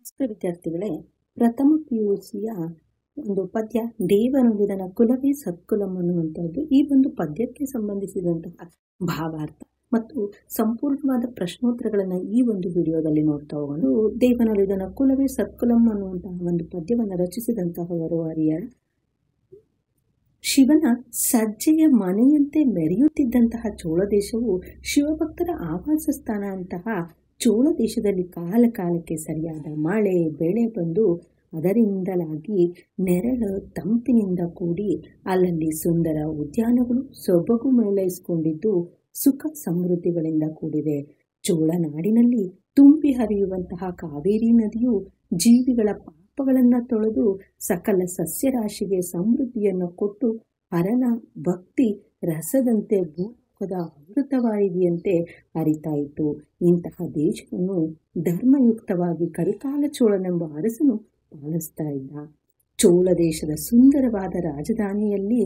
ನಮಸ್ಕಾರ ವಿದ್ಯಾರ್ಥಿಗಳೇ, ಪ್ರಥಮ PUCಯ ಒಂದು ಪದ್ಯ ದೇವನುಲಿದನ ಕುಲವೇ ಸತ್ಕುಲಂ ಅನ್ನುವಂಥದ್ದು. ಈ ಒಂದು ಪದ್ಯಕ್ಕೆ ಸಂಬಂಧಿಸಿದಂತಹ ಭಾವಾರ್ಥ ಮತ್ತು ಸಂಪೂರ್ಣವಾದ ಪ್ರಶ್ನೋತ್ತರಗಳನ್ನು ಈ ಒಂದು ವಿಡಿಯೋದಲ್ಲಿ ನೋಡ್ತಾ ಹೋಗೋಣ. ದೇವನುಲಿದನ ಕುಲವೇ ಸತ್ಕುಲಂ ಅನ್ನುವಂತಹ ಒಂದು ಪದ್ಯವನ್ನು ರಚಿಸಿದಂತಹವರು ಹರಿಹರ. ಶಿವನ ಸಜ್ಜೆಯ ಮನೆಯಂತೆ ಮೆರೆಯುತ್ತಿದ್ದಂತಹ ಚೋಳ ದೇಶವು ಶಿವಭಕ್ತರ ಆವಾಸ ಸ್ಥಾನ ಅಂತಹ ಚೋಳ ದೇಶದಲ್ಲಿ ಕಾಲ ಕಾಲಕ್ಕೆ ಸರಿಯಾದ ಮಳೆ ಬೆಳೆ ಬಂದು ಅದರಿಂದಲಾಗಿ ನೆರಳು ತಂಪಿನಿಂದ ಕೂಡಿ ಅಲ್ಲಲ್ಲಿ ಸುಂದರ ಉದ್ಯಾನಗಳು ಸೊಬಗು ಮೇಳೈಸಿಕೊಂಡಿದ್ದು ಸುಖ ಸಮೃದ್ಧಿಗಳಿಂದ ಕೂಡಿದೆ. ಚೋಳ ನಾಡಿನಲ್ಲಿ ತುಂಬಿ ಹರಿಯುವಂತಹ ಕಾವೇರಿ ನದಿಯು ಜೀವಿಗಳ ಪಾಪಗಳನ್ನು ತೊಳೆದು ಸಕಲ ಸಸ್ಯರಾಶಿಗೆ ಸಮೃದ್ಧಿಯನ್ನು ಕೊಟ್ಟು ಹರನ ಭಕ್ತಿ ರಸದಂತೆ ಭೂಲೋಕದ ಅಮೃತವಾಹಿನಿಯಂತೆ ಹರಿತಾಯಿತು. ಇಂತಹ ದೇಶವನ್ನು ಧರ್ಮಯುಕ್ತವಾಗಿ ಕರಿಕಾಲ ಚೋಳನೆಂಬ ಅರಸನು ಪಾಲಿಸ್ತಾ ಇದ್ದ. ಚೋಳ ದೇಶದ ಸುಂದರವಾದ ರಾಜಧಾನಿಯಲ್ಲಿ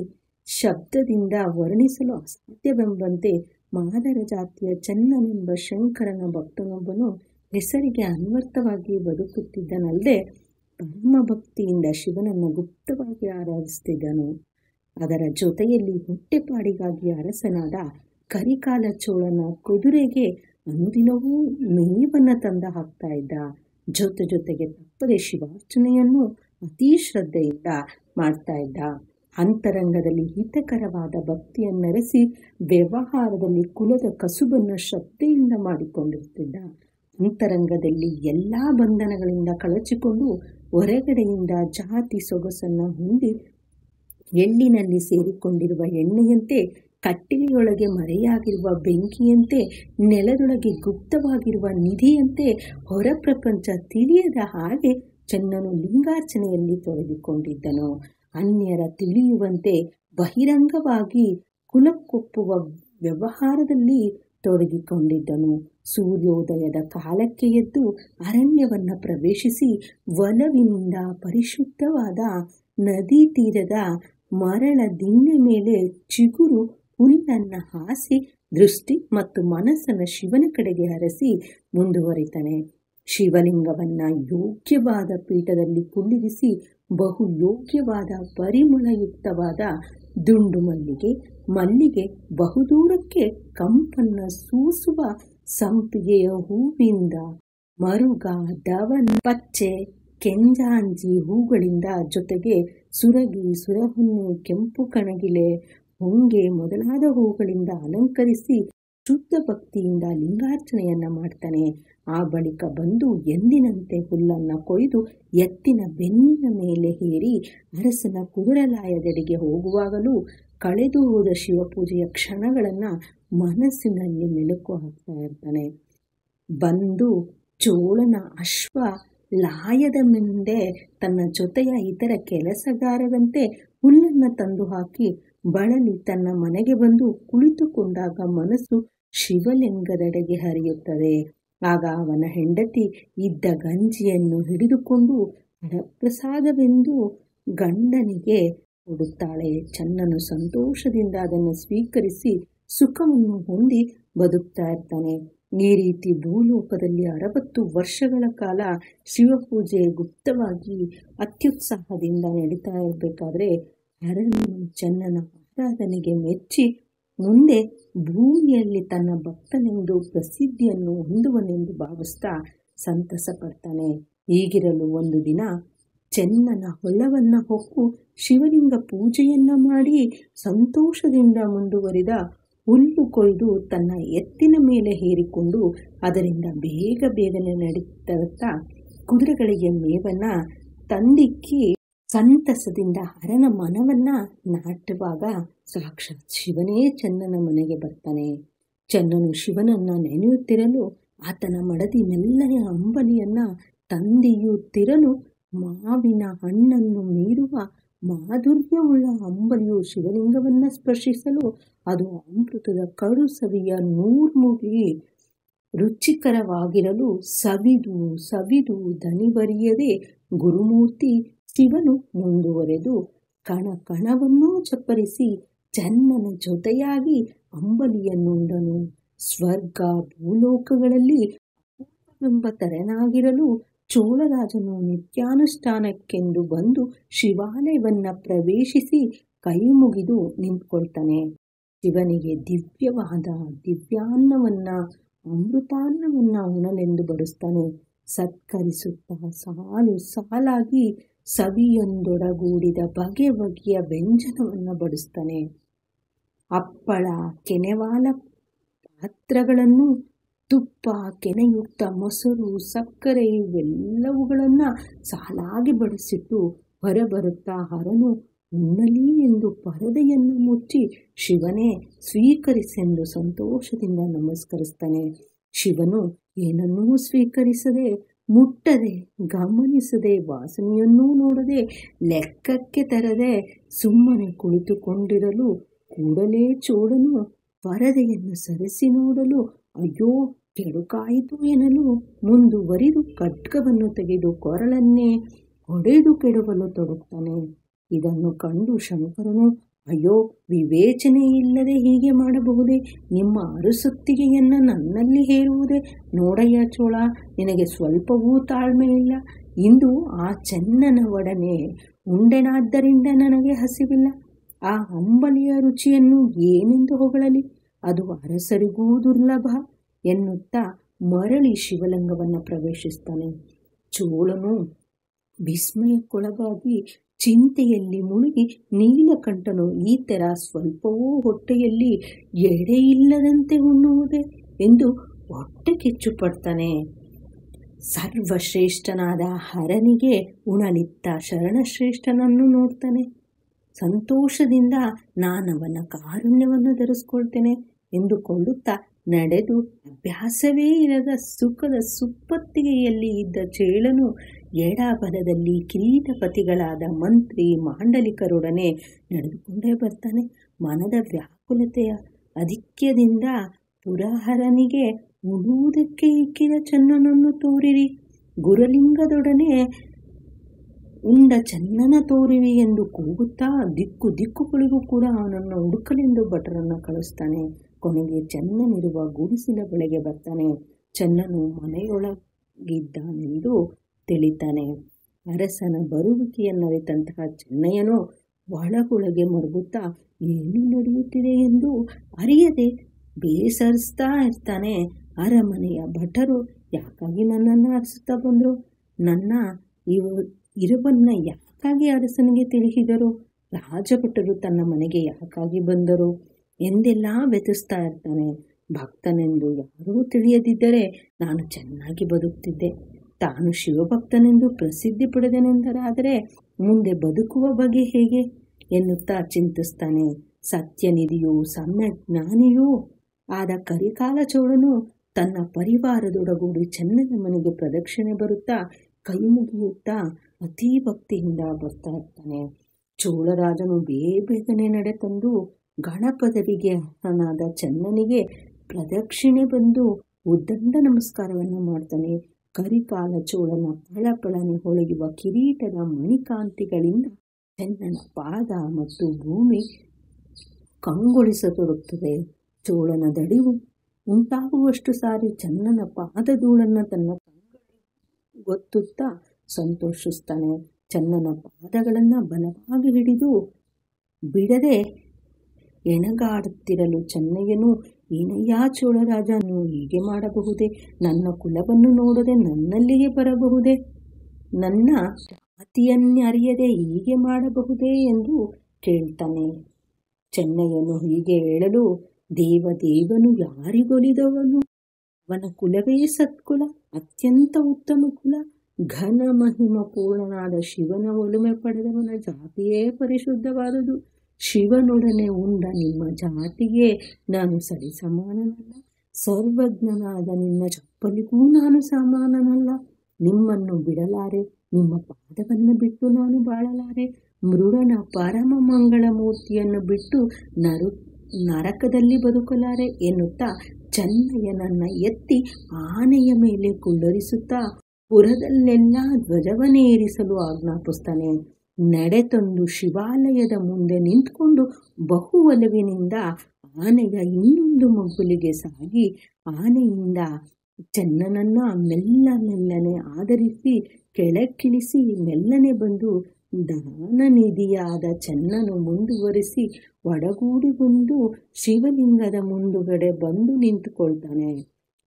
ಶಬ್ದದಿಂದ ವರ್ಣಿಸಲು ಅಸಾಧ್ಯವೆಂಬಂತೆ ಮಾದರ ಜಾತಿಯ ಚೆನ್ನನೆಂಬ ಶಂಕರನ ಭಕ್ತನೊಬ್ಬನು ಹೆಸರಿಗೆ ಅನ್ವರ್ಥವಾಗಿ ಬದುಕುತ್ತಿದ್ದನಲ್ಲದೆ ಪರಮ ಭಕ್ತಿಯಿಂದ ಶಿವನನ್ನು ಗುಪ್ತವಾಗಿ ಆರಾಧಿಸುತ್ತಿದ್ದನು. ಅದರ ಜೊತೆಯಲ್ಲಿ ಹೊಟ್ಟೆಪಾಡಿಗಾಗಿ ಅರಸನಾದ ಕರಿಕಾಲ ಚೋಳನ ಕುದುರೆಗೆ ಅನುದಿನವೂ ಮೇವನ್ನು ತಂದ ಹಾಕ್ತಾ ಇದ್ದ. ಜೊತೆಗೆ ತಪ್ಪದೆ ಶಿವಾರ್ಚನೆಯನ್ನು ಅತೀ ಶ್ರದ್ಧೆಯಿಂದ ಮಾಡ್ತಾ ಇದ್ದ. ಅಂತರಂಗದಲ್ಲಿ ಹಿತಕರವಾದ ಭಕ್ತಿಯನ್ನರೆಸಿ ವ್ಯವಹಾರದಲ್ಲಿ ಕುಲದ ಕಸುಬನ್ನು ಶ್ರದ್ಧೆಯಿಂದ ಮಾಡಿಕೊಂಡಿರುತ್ತಿದ್ದ. ಅಂತರಂಗದಲ್ಲಿ ಎಲ್ಲ ಬಂಧನಗಳಿಂದ ಕಳಚಿಕೊಂಡು ಹೊರಗಡೆಯಿಂದ ಜಾತಿ ಸೊಗಸನ್ನು ಹೊಂದಿ ಎಳ್ಳಿನಲ್ಲಿ ಸೇರಿಕೊಂಡಿರುವ ಎಣ್ಣೆಯಂತೆ ಕಟ್ಟಿಗೆಯೊಳಗೆ ಮರೆಯಾಗಿರುವ ಬೆಂಕಿಯಂತೆ ನೆಲದೊಳಗೆ ಗುಪ್ತವಾಗಿರುವ ನಿಧಿಯಂತೆ ಹೊರ ಪ್ರಪಂಚ ತಿಳಿಯದ ಹಾಗೆ ಚೆನ್ನನು ಲಿಂಗಾರ್ಚನೆಯಲ್ಲಿ ತೊಡಗಿಕೊಂಡಿದ್ದನು. ಅನ್ಯರ ತಿಳಿಯುವಂತೆ ಬಹಿರಂಗವಾಗಿ ಕುಲಕ್ಕೊಪ್ಪುವ ವ್ಯವಹಾರದಲ್ಲಿ ತೊಡಗಿಕೊಂಡಿದ್ದನು. ಸೂರ್ಯೋದಯದ ಕಾಲಕ್ಕೆ ಎದ್ದು ಅರಣ್ಯವನ್ನು ಪ್ರವೇಶಿಸಿ ಒಲವಿನಿಂದ ಪರಿಶುದ್ಧವಾದ ನದಿ ತೀರದ ಮರಳ ದಿಣ್ಣೆ ಮೇಲೆ ಚಿಗುರು ಹುಲ್ಲನ್ನು ಹಾಸಿ ದೃಷ್ಟಿ ಮತ್ತು ಮನಸ್ಸನ್ನು ಶಿವನ ಕಡೆಗೆ ಹರಸಿ ಮುಂದುವರಿತಾನೆ. ಶಿವಲಿಂಗವನ್ನು ಯೋಗ್ಯವಾದ ಪೀಠದಲ್ಲಿ ಕುಳ್ಳಿರಿಸಿ ಬಹು ಯೋಗ್ಯವಾದ ಪರಿಮಳಯುಕ್ತವಾದ ದುಂಡು ಮಲ್ಲಿಗೆ ಬಹುದೂರಕ್ಕೆ ಕಂಪನ್ನು ಸೂಸುವ ಸಂಪಿಗೆಯ ಹೂವಿಂದ ಮರುಗ ದವನ ಪಚ್ಚೆ ಕೆಂಜಾಂಜಿ ಹೂಗಳಿಂದ ಜೊತೆಗೆ ಸುರಗಿ ಸುರಹೊನ್ನೆ ಕೆಂಪು ಕಣಗಿಲೆ ಹೊಂಗೆ ಮೊದಲಾದ ಹೂಗಳಿಂದ ಅಲಂಕರಿಸಿ ಶುದ್ಧ ಭಕ್ತಿಯಿಂದ ಲಿಂಗಾರ್ಚನೆಯನ್ನ ಮಾಡ್ತಾನೆ. ಆ ಬಳಿಕ ಬಂದು ಎಂದಿನಂತೆ ಹುಲ್ಲನ್ನು ಕೊಯ್ದು ಎತ್ತಿನ ಬೆನ್ನಿನ ಮೇಲೆ ಹೇರಿ ಅರಸನ ಕುದುರಲಾಯದೆಡೆಗೆ ಹೋಗುವಾಗಲೂ ಕಳೆದು ಹೋದ ಶಿವಪೂಜೆಯ ಕ್ಷಣಗಳನ್ನು ಮನಸ್ಸಿನಲ್ಲಿ ಮೆಲುಕು ಹಾಕ್ತಾ ಇರ್ತಾನೆ. ಬಂದು ಚೋಳನ ಅಶ್ವ ಲಾಯದ ಮುಂದೆ ತನ್ನ ಜೊತೆಯ ಇತರ ಕೆಲಸಗಾರರಂತೆ ಹುಲ್ಲನ್ನು ತಂದು ಹಾಕಿ ಬಳಲಿ ತನ್ನ ಮನೆಗೆ ಬಂದು ಕುಳಿತುಕೊಂಡಾಗ ಮನಸ್ಸು ಶಿವಲಿಂಗದೆಡೆಗೆ ಹರಿಯುತ್ತದೆ. ಆಗ ಅವನ ಹೆಂಡತಿ ಇದ್ದ ಗಂಜಿಯನ್ನು ಹಿಡಿದುಕೊಂಡು ಹರಪ್ರಸಾದವೆಂದು ಗಂಡನಿಗೆ ಕೊಡುತ್ತಾಳೆ. ಚೆನ್ನನು ಸಂತೋಷದಿಂದ ಅದನ್ನು ಸ್ವೀಕರಿಸಿ ಸುಖವನ್ನು ಹೊಂದಿ ಬದುಕ್ತಾ ಇರ್ತಾನೆ. ಈ ರೀತಿ ಭೂಲೋಕದಲ್ಲಿ 60 ವರ್ಷಗಳ ಕಾಲ ಶಿವಪೂಜೆ ಗುಪ್ತವಾಗಿ ಅತ್ಯುತ್ಸಾಹದಿಂದ ನಡೀತಾ ಇರಬೇಕಾದ್ರೆ ಅರಸನು ಚೆನ್ನನ ಆರಾಧನೆಗೆ ಮೆಚ್ಚಿ ಮುಂದೆ ಭೂಮಿಯಲ್ಲಿ ತನ್ನ ಭಕ್ತನೆಂದು ಪ್ರಸಿದ್ಧಿಯನ್ನು ಹೊಂದುವನೆಂದು ಭಾವಿಸ್ತಾ ಸಂತಸ ಪಡ್ತಾನೆ. ಹೀಗಿರಲು ಒಂದು ದಿನ ಚೆನ್ನನ ಹೊಲವನ್ನು ಹೊಕ್ಕು ಶಿವಲಿಂಗ ಪೂಜೆಯನ್ನ ಮಾಡಿ ಸಂತೋಷದಿಂದ ಮುಂದುವರಿದ ಹುಲ್ಲು ಕೊಯ್ದು ತನ್ನ ಎತ್ತಿನ ಮೇಲೆ ಹೇರಿಕೊಂಡು ಅದರಿಂದ ಬೇಗನೆ ನಡೀತಾ ಕುದುರೆಗಳಿಗೆ ಮೇವನ್ನ ತಂದಿಕ್ಕಿ ಸಂತಸದಿಂದ ಹರನ ಮನವನ್ನ ನಾಟುವಾಗ ಸಾಕ್ಷಾತ್ ಶಿವನೇ ಚೆನ್ನನ ಮನೆಗೆ ಬರ್ತಾನೆ. ಚೆನ್ನನು ಶಿವನನ್ನ ನೆನೆಯುತ್ತಿರಲು ಆತನ ಮಡದಿ ಮೆಲ್ಲನೆ ಅಂಬಲಿಯನ್ನ ತಂದೆಯುತ್ತಿರಲು ಮಾವಿನ ಹಣ್ಣನ್ನು ಮೀರುವ ಮಾಧುರ್ಯವುಳ್ಳ ಅಂಬಲಿಯು ಶಿವಲಿಂಗವನ್ನ ಸ್ಪರ್ಶಿಸಲು ಅದು ಅಮೃತದ ಕಡು ಸವಿಯ ನೂರ್ಮುಗಿ ರುಚಿಕರವಾಗಿರಲು ಸವಿದು ದನಿವರಿಯದೆ ಗುರುಮೂರ್ತಿ ಶಿವನು ಮುಂದುವರೆದು ಕಣಕಣವನ್ನೂ ಚಪ್ಪರಿಸಿ ಚೆನ್ನನ ಜೊತೆಯಾಗಿ ಅಂಬಲಿಯನ್ನುಂಡನು. ಸ್ವರ್ಗ ಭೂಲೋಕಗಳಲ್ಲಿ ಅಪೂರ್ವವೆಂಬ ತೆರನಾಗಿರಲು ಚೋಳರಾಜನು ನಿತ್ಯಾನುಷ್ಠಾನಕ್ಕೆಂದು ಬಂದು ಶಿವಾಲಯವನ್ನ ಪ್ರವೇಶಿಸಿ ಕೈ ಮುಗಿದು ನಿಂತ್ಕೊಳ್ತಾನೆ. ಶಿವನಿಗೆ ದಿವ್ಯವಾದ ದಿವ್ಯಾನ್ನವನ್ನ, ಅಮೃತಾನ್ನವನ್ನ ಉಣಲೆಂದು ಬಡಿಸ್ತಾನೆ. ಸತ್ಕರಿಸುತ್ತಾ ಸಾಲು ಸಾಲಾಗಿ ಸವಿಯೊಂದೊಡಗೂಡಿದ ಬಗೆ ಬಗೆಯ ವ್ಯಂಜನವನ್ನ ಬಡಿಸ್ತಾನೆ. ಹಪ್ಪಳ, ಕೆನೆವಾಲ ಪಾತ್ರಗಳನ್ನು, ತುಪ್ಪ, ಕೆನೆಯುಕ್ತ ಮೊಸರು, ಸಕ್ಕರೆ ಇವೆಲ್ಲವುಗಳನ್ನ ಸಾಲಾಗಿ ಬಡಿಸಿಟ್ಟು ಹೊರಬರುತ್ತಾ ಹರನು ಉಣ್ಣಲಿ ಎಂದು ಪರದೆಯನ್ನು ಮುಚ್ಚಿ ಶಿವನೇ ಸ್ವೀಕರಿಸೆಂದು ಸಂತೋಷದಿಂದ ನಮಸ್ಕರಿಸ್ತಾನೆ. ಶಿವನು ಏನನ್ನೂ ಸ್ವೀಕರಿಸದೆ, ಮುಟ್ಟದೆ, ಗಮನಿಸದೆ, ವಾಸನೆಯನ್ನೂ ನೋಡದೆ, ಲೆಕ್ಕಕ್ಕೆ ತರದೆ ಸುಮ್ಮನೆ ಕುಳಿತುಕೊಂಡಿರಲು ಕೂಡಲೇ ಚೋಳನು ಪರದೆಯನ್ನು ಸರಿಸಿ ನೋಡಲು ಅಯ್ಯೋ ಕೆಡುಕಾಯಿತು ಎನ್ನಲು ಮುಂದುವರಿದು ಖಡ್ಗವನ್ನು ತೆಗೆದು ಕೊರಳನ್ನೇ ಹೊಡೆದು ಕೆಡವಲು ತೊಡಗ್ತಾನೆ. ಇದನ್ನು ಕಂಡು ಶಂಕರನು ಅಯ್ಯೋ ವಿವೇಚನೆ ಇಲ್ಲದೆ ಹೀಗೆ ಮಾಡಬಹುದೇ? ನಿಮ್ಮ ಅರಸೊತ್ತಿಗೆಯನ್ನು ನನ್ನಲ್ಲಿ ಹೇರುವುದೇ? ನೋಡಯ್ಯ ಚೋಳ, ನಿನಗೆ ಸ್ವಲ್ಪವೂ ತಾಳ್ಮೆ ಇಲ್ಲ. ಇಂದು ಆ ಚೆನ್ನನ ಒಡನೆ ಉಂಡೆನಾದ್ದರಿಂದ ನನಗೆ ಹಸಿವಿಲ್ಲ. ಆ ಅಂಬಲಿಯ ರುಚಿಯನ್ನು ಏನೆಂದು ಹೊಗಳಲಿ? ಅದು ಅರಸರಿಗೂ ದುರ್ಲಭ ಎನ್ನುತ್ತಾ ಮರಳಿ ಶಿವಲಿಂಗವನ್ನು ಪ್ರವೇಶಿಸ್ತಾನೆ. ಚೋಳನು ವಿಸ್ಮಯಕ್ಕೊಳಗಾಗಿ ಚಿಂತೆಯಲ್ಲಿ ಮುಳುಗಿ ನೀಲಕಂಠನು ಈ ಥರ ಸ್ವಲ್ಪವೂ ಹೊಟ್ಟೆಯಲ್ಲಿ ಎಡೆ ಇಲ್ಲದಂತೆ ಉಣ್ಣುವುದೇ ಎಂದು ಹೊಟ್ಟೆ ಕಿಚ್ಚು ಪಡ್ತಾನೆ. ಸರ್ವಶ್ರೇಷ್ಠನಾದ ಹರನಿಗೆ ಉಣಲಿತ್ತ ಶರಣಶ್ರೇಷ್ಠನನ್ನು ನೋಡ್ತಾನೆ. ಸಂತೋಷದಿಂದ ನಾನವನ ಕಾರುಣ್ಯವನ್ನು ಧರಿಸ್ಕೊಳ್ತೇನೆ ಎಂದುಕೊಳ್ಳುತ್ತಾ ನಡೆದು ಅಭ್ಯಾಸವೇ ಇರದ ಸುಖದ ಸುಪ್ಪತ್ತಿಗೆಯಲ್ಲಿ ಇದ್ದ ಚೇಳನು ಎಡಬಲದಲ್ಲಿ ಕಿರೀಟಪತಿಗಳಾದ ಮಂತ್ರಿ ಮಾಂಡಲಿಕರೊಡನೆ ನಡೆದುಕೊಂಡೇ ಬರ್ತಾನೆ. ಮನದ ವ್ಯಾಕುಲತೆಯ ಅಧಿಕ್ಯದಿಂದ ಪುರಹರನಿಗೆ ಉಳುವುದಕ್ಕೆ ಇಕ್ಕಿದ ಚೆನ್ನನನ್ನು ತೋರಿರಿ, ಗುರುಲಿಂಗದೊಡನೆ ಉಂಡ ಚೆನ್ನನ ತೋರಿರಿ ಎಂದು ಕೂಗುತ್ತಾ ದಿಕ್ಕುಗಳಿಗೂ ಕೂಡ ಅವನನ್ನು ಹುಡುಕಲೆಂದು ಭಟರನ್ನು ಕಳಿಸ್ತಾನೆ. ಕೊನೆಗೆ ಚೆನ್ನನಿರುವ ಗುಡಿಸಿಲ ಬಳಿಗೆ ಬರ್ತಾನೆ. ಚೆನ್ನನು ಮನೆಯೊಳಗಿದ್ದಾನೆಂದು ತಿಳಿತಾನೆ. ಅರಸನ ಬರುವಿಕೆಯನ್ನರಿತಂತಹ ಚೆನ್ನಯ್ಯನು ಒಳಗೊಳಗೆ ಮರುಗುತ್ತಾ ಏನು ನಡೆಯುತ್ತಿದೆ ಎಂದು ಅರಿಯದೆ ಬೇಸರಿಸ್ತಾ ಇರ್ತಾನೆ. ಅರಮನೆಯ ಭಟರು ಯಾಕಾಗಿ ನನ್ನನ್ನು ಅರಸುತ್ತಾ ಬಂದರು? ನನ್ನ ಇರುವನ್ನ ಯಾಕಾಗಿ ಅರಸನಿಗೆ ತಿಳಿಸಿದರು? ರಾಜಭಟರು ತನ್ನ ಮನೆಗೆ ಯಾಕಾಗಿ ಬಂದರು ಎಂದೆಲ್ಲ ವ್ಯತಿಸ್ತಾ ಇರ್ತಾನೆ. ಭಕ್ತನೆಂದು ಯಾರೂ ತಿಳಿಯದಿದ್ದರೆ ನಾನು ಚೆನ್ನಾಗಿ ಬದುಕ್ತಿದ್ದೆ. ತಾನು ಶಿವಭಕ್ತನೆಂದು ಪ್ರಸಿದ್ಧಿ ಪಡೆದನೆಂದರಾದರೆ ಮುಂದೆ ಬದುಕುವ ಬಗೆ ಹೇಗೆ ಎನ್ನುತ್ತಾ ಚಿಂತಿಸ್ತಾನೆ. ಸತ್ಯನಿಧಿಯೂ ಸಮ್ಯಕ್ ಜ್ಞಾನಿಯೂ ಆದ ಕರಿಕಾಲ ಚೋಳನು ತನ್ನ ಪರಿವಾರದೊಡಗೂಡಿ ಚೆನ್ನನ ಮನೆಗೆ ಪ್ರದಕ್ಷಿಣೆ ಬರುತ್ತಾ ಕೈ ಮುಗಿಯುತ್ತಾ ಅತೀ ಭಕ್ತಿಯಿಂದ ಬರ್ತಾ ಇರ್ತಾನೆ. ಚೋಳರಾಜನು ಬೇಗನೆ ನಡೆತಂದು ಗಣಪದವಿಗೆ ಅರ್ಹನಾದ ಚೆನ್ನನಿಗೆ ಪ್ರದಕ್ಷಿಣೆ ಬಂದು ಉದ್ದಂಡ ನಮಸ್ಕಾರವನ್ನು ಮಾಡ್ತಾನೆ. ಕರಿಕಾಲ ಚೋಳನ ಪಳಪಳನೆ ಹೊಳೆಯುವ ಕಿರೀಟದ ಮಣಿಕಾಂತಿಗಳಿಂದ ಚೆನ್ನನ ಪಾದ ಮತ್ತು ಭೂಮಿ ಕಂಗೊಳಿಸತೊಡಗುತ್ತದೆ. ಚೋಳನ ದಡಿವು ಉಂಟಾಗುವಷ್ಟು ಸಾರಿ ಚೆನ್ನನ ಪಾದಧೂಳನ್ನು ತನ್ನ ಗೊತ್ತುತ್ತಾ ಸಂತೋಷಿಸ್ತಾನೆ. ಚೆನ್ನನ ಪಾದಗಳನ್ನು ಬಲವಾಗಿ ಹಿಡಿದು ಬಿಡದೆ ಎಣಗಾಡುತ್ತಿರಲು ಚೆನ್ನಯ್ಯನು ಏನಯ್ಯ ಚೋಳರಾಜ, ನೀವು ಹೀಗೆ ಮಾಡಬಹುದೇ? ನನ್ನ ಕುಲವನ್ನು ನೋಡದೆ ನನ್ನಲ್ಲಿಗೆ ಬರಬಹುದೇ? ನನ್ನ ಜಾತಿಯನ್ನರಿಯದೆ ಹೀಗೆ ಮಾಡಬಹುದೇ ಎಂದು ಕೇಳ್ತಾನೆ. ಚೆನ್ನಯ್ಯನು ಹೀಗೆ ಹೇಳಲು ದೇವದೇವನು ಯಾರಿಗೊಲಿದವನು? ಅವನ ಕುಲವೇ ಸತ್ಕುಲ, ಅತ್ಯಂತ ಉತ್ತಮ ಕುಲ. ಘನ ಮಹಿಮ ಪೂರ್ಣನಾದ ಶಿವನ ಒಲುಮೆ ಪಡೆದವನ ಜಾತಿಯೇ ಪರಿಶುದ್ಧವಾದುದು. ಶಿವನೊಡನೆ ಉಂಡ ನಿಮ್ಮ ಜಾತಿಗೆ ನಾನು ಸರಿಸಮಾನನಲ್ಲ. ಸರ್ವಜ್ಞನಾದ ನಿನ್ನ ಚಪ್ಪಲಿಗೂ ನಾನು ಸಮಾನನಲ್ಲ. ನಿಮ್ಮನ್ನು ಬಿಡಲಾರೆ, ನಿಮ್ಮ ಪಾದವನ್ನು ಬಿಟ್ಟು ನಾನು ಬಾಳಲಾರೆ. ಮೃಡನ ಪರಮ ಮಂಗಳ ಮೂರ್ತಿಯನ್ನು ಬಿಟ್ಟು ನರಕದಲ್ಲಿ ಬದುಕಲಾರೆ ಎನ್ನುತ್ತಾ ಚೆನ್ನಯ್ಯನನ್ನ ಎತ್ತಿ ಆನೆಯ ಮೇಲೆ ಕುಳ್ಳರಿಸುತ್ತಾ ಪುರದಲ್ಲೆಲ್ಲ ಧ್ವಜವನ್ನೇರಿಸಲು ಆಜ್ಞಾಪಿಸ್ತಾನೆ. ನಡೆತಂದು ಶಿವಾಲಯದ ಮುಂದೆ ನಿಂತ್ಕೊಂಡು ಬಹು ಒಲವಿನಿಂದ ಆನೆಯ ಇನ್ನೊಂದು ಮಗ್ಗುಲಿಗೆ ಸಾಗಿ ಆನೆಯಿಂದ ಚೆನ್ನನನ್ನ ಮೆಲ್ಲನೆ ಆದರಿಸಿ ಕೆಳಕ್ಕಿಳಿಸಿ ಮೆಲ್ಲನೆ ಬಂದು ದಾನನಿಧಿಯಾದ ಚೆನ್ನನು ಮುಂದುವರಿಸಿ ಒಡಗೂಡಿ ಬಂದು ಶಿವಲಿಂಗದ ಮುಂದುಗಡೆ ಬಂದು ನಿಂತುಕೊಳ್ತಾನೆ.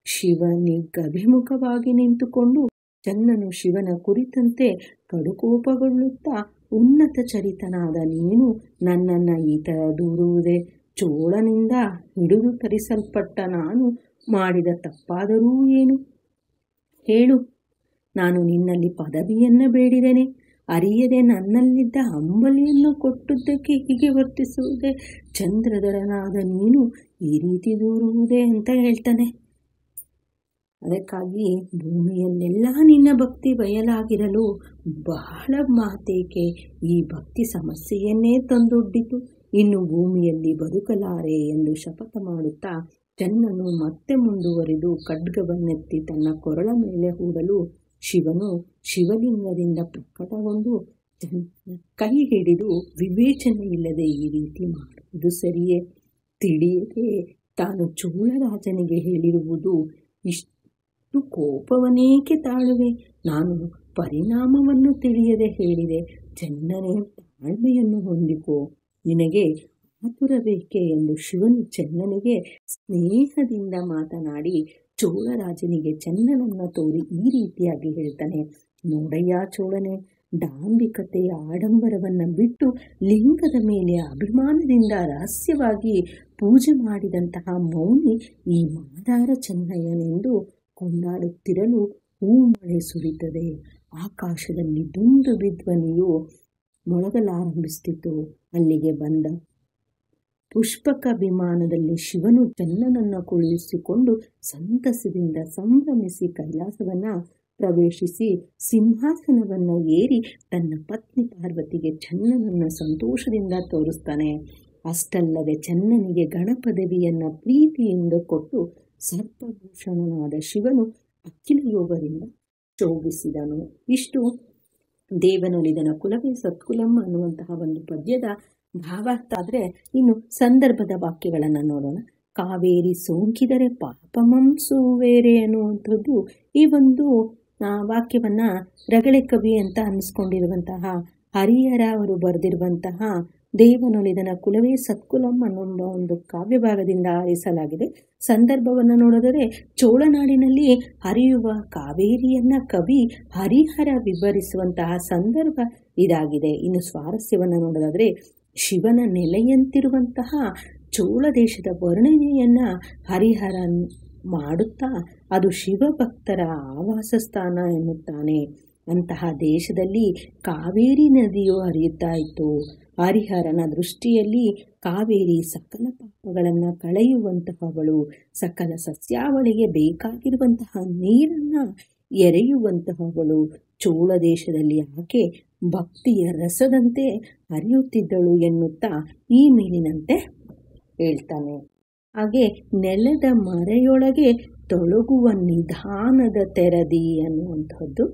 ಶಿವನಿಗಭಿಮುಖವಾಗಿ ನಿಂತುಕೊಂಡು ಚೆನ್ನನು ಶಿವನ ಕುರಿತಂತೆ ಕಡುಕೋಪಗೊಳ್ಳುತ್ತಾ, ಉನ್ನತ ಚರಿತನಾದ ನೀನು ನನ್ನನ್ನ ಈ ತರ ದೂರುವುದೇ? ಚೋಳನಿಂದ ಹಿಡಿದು ತರಿಸಲ್ಪಟ್ಟ ನಾನು ಮಾಡಿದ ತಪ್ಪಾದರೂ ಏನು ಹೇಳು? ನಾನು ನಿನ್ನಲ್ಲಿ ಪದವಿಯನ್ನ ಬೇಡಿದೆನೆ, ಅರಿಯದೆ ನನ್ನಲ್ಲಿದ್ದ ಹಂಬಲಿಯನ್ನು ಕೊಟ್ಟುದಕ್ಕೆ ಹೀಗೆ ವರ್ತಿಸುವುದೇ? ಚಂದ್ರಧರನಾದ ನೀನು ಈ ರೀತಿ ದೂರುವುದೇ ಅಂತ ಹೇಳ್ತಾನೆ. ಅದಕ್ಕಾಗಿ ಭೂಮಿಯಲ್ಲೆಲ್ಲ ನಿನ್ನ ಭಕ್ತಿ ಬಯಲಾಗಿರಲು ಬಹಳ ಮಾತೇಕೆ ಈ ಭಕ್ತಿ ಸಮಸ್ಯೆಯನ್ನೇ ತಂದೊಡ್ಡಿತು. ಇನ್ನು ಭೂಮಿಯಲ್ಲಿ ಬದುಕಲಾರೆ ಎಂದು ಶಪಥ ಮಾಡುತ್ತಾ ಚೆನ್ನನು ಮತ್ತೆ ಮುಂದುವರಿದು ಖಡ್ಗವನ್ನೆತ್ತಿ ತನ್ನ ಕೊರಳ ಮೇಲೆ ಹೂಡಲು ಶಿವನು ಶಿವಲಿಂಗದಿಂದ ಪ್ರಕಟಗೊಂಡು ಕೈ ಹಿಡಿದು, ವಿವೇಚನೆ ಇಲ್ಲದೆ ಈ ರೀತಿ ಮಾಡುವುದು ಸರಿಯೇ? ತಿಳಿಯದೆ ತಾನು ಚೋಳರಾಜನಿಗೆ ಹೇಳಿರುವುದು ಇಷ್ಟು ಕೋಪವನೇಕೆ ತಾಳುವೆ? ನಾನು ಪರಿಣಾಮವನ್ನು ತಿಳಿಯದೆ ಹೇಳಿದೆ. ಚೆನ್ನನೇ, ತಾಳ್ಮೆಯನ್ನು ಹೊಂದಿಕೋ, ನಿನಗೆ ಆತುರಬೇಕೆ ಎಂದು ಶಿವನು ಚೆನ್ನನಿಗೆ ಸ್ನೇಹದಿಂದ ಮಾತನಾಡಿ ಚೋಳರಾಜನಿಗೆ ಚೆನ್ನನನ್ನ ತೋರಿ ಈ ರೀತಿಯಾಗಿ ಹೇಳ್ತಾನೆ. ನೋಡಯ್ಯ ಚೋಳನೆ, ಡಾಂಬಿಕತೆಯ ಆಡಂಬರವನ್ನ ಬಿಟ್ಟು ಲಿಂಗದ ಮೇಲೆ ಅಭಿಮಾನದಿಂದ ರಹಸ್ಯವಾಗಿ ಪೂಜೆ ಮಾಡಿದಂತಹ ಮೌನಿ ಈ ಮಾದಾರ ಚೆನ್ನಯ್ಯನೆಂದು ಕೊಂಡಾಡುತ್ತಿರಲು ಹೂಮಳೆ ಸುರಿತದೆ. ಆಕಾಶದಲ್ಲಿ ದುಂದು ಬಿಧ್ವನಿಯು ಮೊಳಗಲಾರಂಭಿಸುತ್ತಿತ್ತು. ಅಲ್ಲಿಗೆ ಬಂದ ಪುಷ್ಪಕ ವಿಮಾನದಲ್ಲಿ ಶಿವನು ಚೆನ್ನನನ್ನ ಕುಳ್ಳಿರಿಸಿಕೊಂಡು ಸಂತಸದಿಂದ ಸಂಭ್ರಮಿಸಿ ಕೈಲಾಸವನ್ನ ಪ್ರವೇಶಿಸಿ ಸಿಂಹಾಸನವನ್ನ ಏರಿ ತನ್ನ ಪತ್ನಿ ಪಾರ್ವತಿಗೆ ಚೆನ್ನನನ್ನ ಸಂತೋಷದಿಂದ ತೋರಿಸ್ತಾನೆ. ಅಷ್ಟಲ್ಲದೆ ಚೆನ್ನನಿಗೆ ಗಣಪದವಿಯನ್ನ ಪ್ರೀತಿಯಿಂದ ಕೊಟ್ಟು ಸರ್ಪಭೂಷಣನಾದ ಶಿವನು ಅಖಿಲ ಯೋಗದಿಂದ ಶೋಭಿಸಿದನು. ಇಷ್ಟು ದೇವನೊಲಿದನ ಕುಲವೇ ಸತ್ಕುಲಂ ಅನ್ನುವಂತಹ ಒಂದು ಪದ್ಯದ ಭಾವಾರ್ಥ. ಆದರೆ ಇನ್ನು ಸಂದರ್ಭದ ವಾಕ್ಯಗಳನ್ನು ನೋಡೋಣ. ಕಾವೇರಿ ಸೋಂಕಿದರೆ ಪಾಪಮಂ ಸೂವೇರೆ ಅನ್ನುವಂಥದ್ದು ಈ ಒಂದು ವಾಕ್ಯವನ್ನ ರಗಳೆ ಕವಿ ಅಂತ ಅನ್ನಿಸ್ಕೊಂಡಿರುವಂತಹ ಹರಿಹರ ಅವರು ಬರೆದಿರುವಂತಹ ದೇವನೊಲಿದನ ಕುಲವೇ ಸತ್ಕುಲಂ ಅನ್ನುವ ಒಂದು ಕಾವ್ಯಭಾಗದಿಂದ ಆರಿಸಲಾಗಿದೆ. ಸಂದರ್ಭವನ್ನು ನೋಡಿದರೆ ಚೋಳನಾಡಿನಲ್ಲಿ ಹರಿಯುವ ಕಾವೇರಿಯನ್ನ ಕವಿ ಹರಿಹರ ವಿವರಿಸುವಂತಹ ಸಂದರ್ಭ ಇದಾಗಿದೆ. ಇನ್ನು ಸ್ವಾರಸ್ಯವನ್ನು ನೋಡೋದಾದ್ರೆ ಶಿವನ ನೆಲೆಯಂತಿರುವಂತಹ ಚೋಳ ದೇಶದ ವರ್ಣನೆಯನ್ನ ಹರಿಹರ ಮಾಡುತ್ತಾ ಅದು ಶಿವಭಕ್ತರ ಆವಾಸ ಸ್ಥಾನ ಎನ್ನುತ್ತಾನೆ. ಅಂತಹ ದೇಶದಲ್ಲಿ ಕಾವೇರಿ ನದಿಯು ಹರಿಯುತ್ತಾ ಇತ್ತು. ಹರಿಹರನ ದೃಷ್ಟಿಯಲ್ಲಿ ಕಾವೇರಿ ಸಕಲ ಪಾಪಗಳನ್ನು ಕಳೆಯುವಂತಹವಳು, ಸಕಲ ಸಸ್ಯಾವಳಿಗೆ ಬೇಕಾಗಿರುವಂತಹ ನೀರನ್ನ ಎರೆಯುವಂತಹವಳು. ಚೋಳ ದೇಶದಲ್ಲಿ ಆಕೆ ಭಕ್ತಿಯ ರಸದಂತೆ ಹರಿಯುತ್ತಿದ್ದಳು ಎನ್ನುತ್ತಾ ಈ ಮೇಲಿನಂತೆ ಹೇಳ್ತಾನೆ. ಹಾಗೆ ನೆಲದ ಮರೆಯೊಳಗೆ ತೊಳಗುವ ನಿಧಾನದ ತೆರದಿ ಅನ್ನುವಂಥದ್ದು.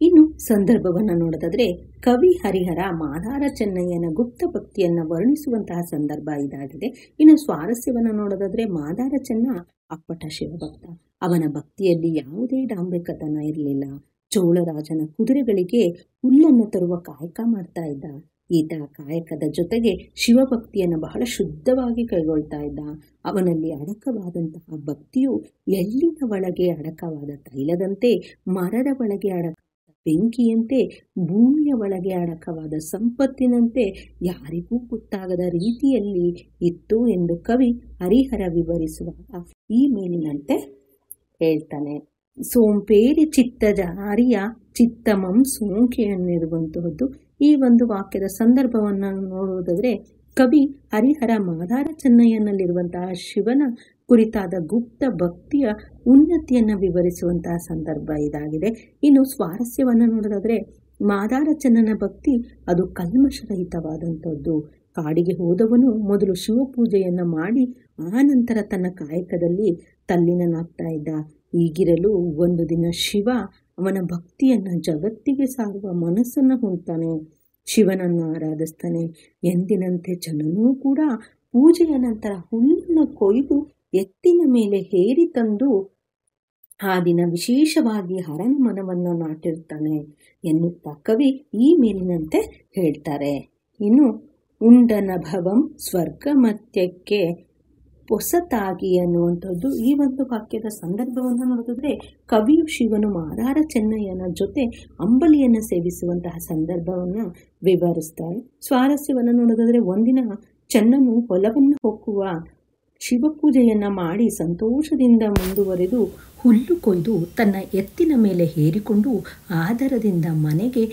ಇನ್ನು ಸಂದರ್ಭವನ್ನು ನೋಡೋದಾದ್ರೆ ಕವಿ ಹರಿಹರ ಮಾದಾರ ಚೆನ್ನಯ್ಯನ ಗುಪ್ತ ಭಕ್ತಿಯನ್ನ ವರ್ಣಿಸುವಂತಹ ಸಂದರ್ಭ ಇದಾಗಿದೆ. ಇನ್ನು ಸ್ವಾರಸ್ಯವನ್ನು ನೋಡೋದಾದ್ರೆ ಮಾದಾರ ಚೆನ್ನ ಅಪ್ಪಟ ಶಿವಭಕ್ತ. ಅವನ ಭಕ್ತಿಯಲ್ಲಿ ಯಾವುದೇ ಡಾಂಬಿಕತನ ಇರಲಿಲ್ಲ. ಚೋಳರಾಜನ ಕುದುರೆಗಳಿಗೆ ಹುಲ್ಲನ್ನು ತರುವ ಕಾಯಕ ಮಾಡ್ತಾ ಇದ್ದ. ಈತ ಕಾಯಕದ ಜೊತೆಗೆ ಶಿವಭಕ್ತಿಯನ್ನು ಬಹಳ ಶುದ್ಧವಾಗಿ ಕೈಗೊಳ್ತಾ ಇದ್ದ. ಅವನಲ್ಲಿ ಅಡಕವಾದಂತಹ ಭಕ್ತಿಯು ಎಳ್ಳಿನ ಒಳಗೆ ಅಡಕವಾದ ತೈಲದಂತೆ, ಮರದ ಒಳಗೆ ಅಡಕವಾದ ಬೆಂಕಿಯಂತೆ, ಭೂಮಿಯ ಒಳಗೆ ಅಡಕವಾದ ಸಂಪತ್ತಿನಂತೆ ಯಾರಿಗೂ ಗೊತ್ತಾಗದ ರೀತಿಯಲ್ಲಿ ಇತ್ತು ಎಂದು ಕವಿ ಹರಿಹರ ವಿವರಿಸುವಾಗ ಈ ಮೇಲಿನಂತೆ ಹೇಳ್ತಾನೆ. ಸೋಂಪೇರಿ ಚಿತ್ತ ಜಾರಿಯ ಚಿತ್ತಮಂ ಸೋಂಕೆಯನ್ನಿರುವಂತಹದ್ದು. ಈ ಒಂದು ವಾಕ್ಯದ ಸಂದರ್ಭವನ್ನು ನೋಡುವುದಾದ್ರೆ ಕವಿ ಹರಿಹರ ಮಾದಾರ ಚೆನ್ನಯ್ಯನಲ್ಲಿರುವಂತಹ ಶಿವನ ಕುರಿತಾದ ಗುಪ್ತ ಭಕ್ತಿಯ ಉನ್ನತಿಯನ್ನ ವಿವರಿಸುವಂತಹ ಸಂದರ್ಭ ಇದಾಗಿದೆ. ಇನ್ನು ಸ್ವಾರಸ್ಯವನ್ನು ನೋಡೋದಾದ್ರೆ ಮಾದಾರ ಚೆನ್ನನ ಭಕ್ತಿ ಅದು ಕಲ್ಮಶರಹಿತವಾದಂಥದ್ದು. ಕಾಡಿಗೆ ಹೋದವನು ಮೊದಲು ಶಿವಪೂಜೆಯನ್ನ ಮಾಡಿ ಆನಂತರ ತನ್ನ ಕಾಯಕದಲ್ಲಿ ತಲ್ಲೀನನಾಗ್ತಾ ಇದ್ದ. ಹೀಗಿರಲು ಒಂದು ದಿನ ಶಿವ ಅವನ ಭಕ್ತಿಯನ್ನ ಜಗತ್ತಿಗೆ ಸಾರುವ ಮನಸ್ಸನ್ನ ಹೊಂದ್ತಾನೆ. ಶಿವನನ್ನು ಆರಾಧಿಸ್ತಾನೆ. ಎಂದಿನಂತೆ ಚೆನ್ನನೂ ಕೂಡ ಪೂಜೆಯ ನಂತರ ಹುಲ್ಲನ್ನು ಕೊಯ್ದು ಎತ್ತಿನ ಮೇಲೆ ಹೇರಿ ತಂದು ಆ ದಿನ ವಿಶೇಷವಾಗಿ ಹರನ ಮನವನ್ನು ನಾಟಿರ್ತಾನೆ ಎನ್ನುತ್ತಾ ಕವಿ ಈ ಮೇಲಿನಂತೆ ಹೇಳ್ತಾರೆ. ಇನ್ನು ಉಂಡನಭವಂ ಸ್ವರ್ಗ ಮರ್ತ್ಯಕ್ಕೆ ಹೊಸತಾಗಿ ಅನ್ನುವಂಥದ್ದು ಈ ಒಂದು ವಾಕ್ಯದ ಸಂದರ್ಭವನ್ನು ನೋಡಿದ್ರೆ ಕವಿಯು ಶಿವನು ಮಾದಾರ ಚೆನ್ನಯ್ಯನ ಜೊತೆ ಅಂಬಲಿಯನ್ನು ಸೇವಿಸುವಂತಹ ಸಂದರ್ಭವನ್ನು ವಿವರಿಸ್ತಾರೆ. ಸ್ವಾರಸ್ಯವನ್ನು ನೋಡಿದ್ರೆ ಒಂದಿನ ಚೆನ್ನನು ಹೊಲವನ್ನು ಹೊಕ್ಕುವ ಶಿವಪೂಜೆಯನ್ನು ಮಾಡಿ ಸಂತೋಷದಿಂದ ಮುಂದುವರೆದು ಹುಲ್ಲು ಕೊಯ್ದು ತನ್ನ ಎತ್ತಿನ ಮೇಲೆ ಹೇರಿಕೊಂಡು ಆದರದಿಂದ ಮನೆಗೆ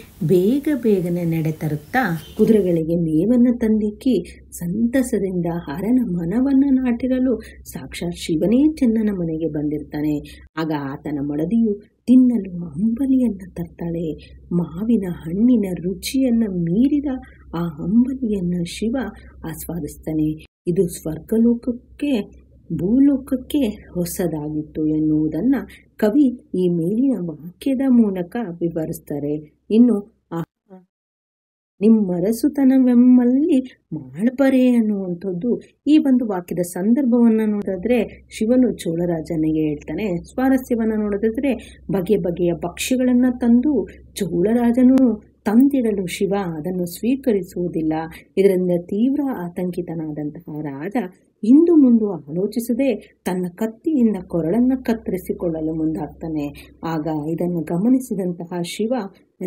ಬೇಗನೆ ನಡೆತರುತ್ತಾ ಕುದುರೆಗಳಿಗೆ ಮೇವನ್ನು ತಂದಿಕ್ಕಿ ಸಂತಸದಿಂದ ಹರನ ಮನವನ್ನು ನಾಟಿರಲು ಸಾಕ್ಷಾತ್ ಶಿವನೇ ಚೆನ್ನನ ಮನೆಗೆ ಬಂದಿರ್ತಾನೆ. ಆಗ ಆತನ ಮಡದಿಯು ತಿನ್ನಲು ಅಂಬಲಿಯನ್ನು ತರ್ತಾಳೆ. ಮಾವಿನ ಹಣ್ಣಿನ ರುಚಿಯನ್ನು ಮೀರಿದ ಆ ಅಂಬಲಿಯನ್ನು ಶಿವ ಆಸ್ವಾದಿಸ್ತಾನೆ. ಇದು ಸ್ವರ್ಗಲೋಕಕ್ಕೆ ಭೂಲೋಕಕ್ಕೆ ಹೊಸದಾಗಿತ್ತು ಎನ್ನುವುದನ್ನು ಕವಿ ಈ ಮೇಲಿನ ವಾಕ್ಯದ ಮೂಲಕ ವಿವರಿಸ್ತಾರೆ. ಇನ್ನು ನಿಮ್ಮರಸುತನವೆಮ್ಮಲ್ಲಿ ಮಾಡ್ಬರೆ ಅನ್ನುವಂಥದ್ದು ಈ ಒಂದು ವಾಕ್ಯದ ಸಂದರ್ಭವನ್ನು ನೋಡಿದ್ರೆ ಶಿವನು ಚೋಳರಾಜನಿಗೆ ಹೇಳ್ತಾನೆ. ಸ್ವಾರಸ್ಯವನ್ನು ನೋಡಿದ್ರೆ ಬಗೆಯ ಭಕ್ಷ್ಯಗಳನ್ನು ತಂದು ಚೋಳರಾಜನು ತಂದಿಡಲು ಶಿವ ಅದನ್ನು ಸ್ವೀಕರಿಸುವುದಿಲ್ಲ. ಇದರಿಂದ ತೀವ್ರ ಆತಂಕಿತನಾದಂತಹ ರಾಜ ಹಿಂದು ಮುಂದೆ ಆಲೋಚಿಸದೆ ತನ್ನ ಕತ್ತಿಯಿಂದ ಕೊರಳನ್ನು ಕತ್ತರಿಸಿಕೊಳ್ಳಲು ಮುಂದಾಗ್ತಾನೆ. ಆಗ ಇದನ್ನು ಗಮನಿಸಿದಂತಹ ಶಿವ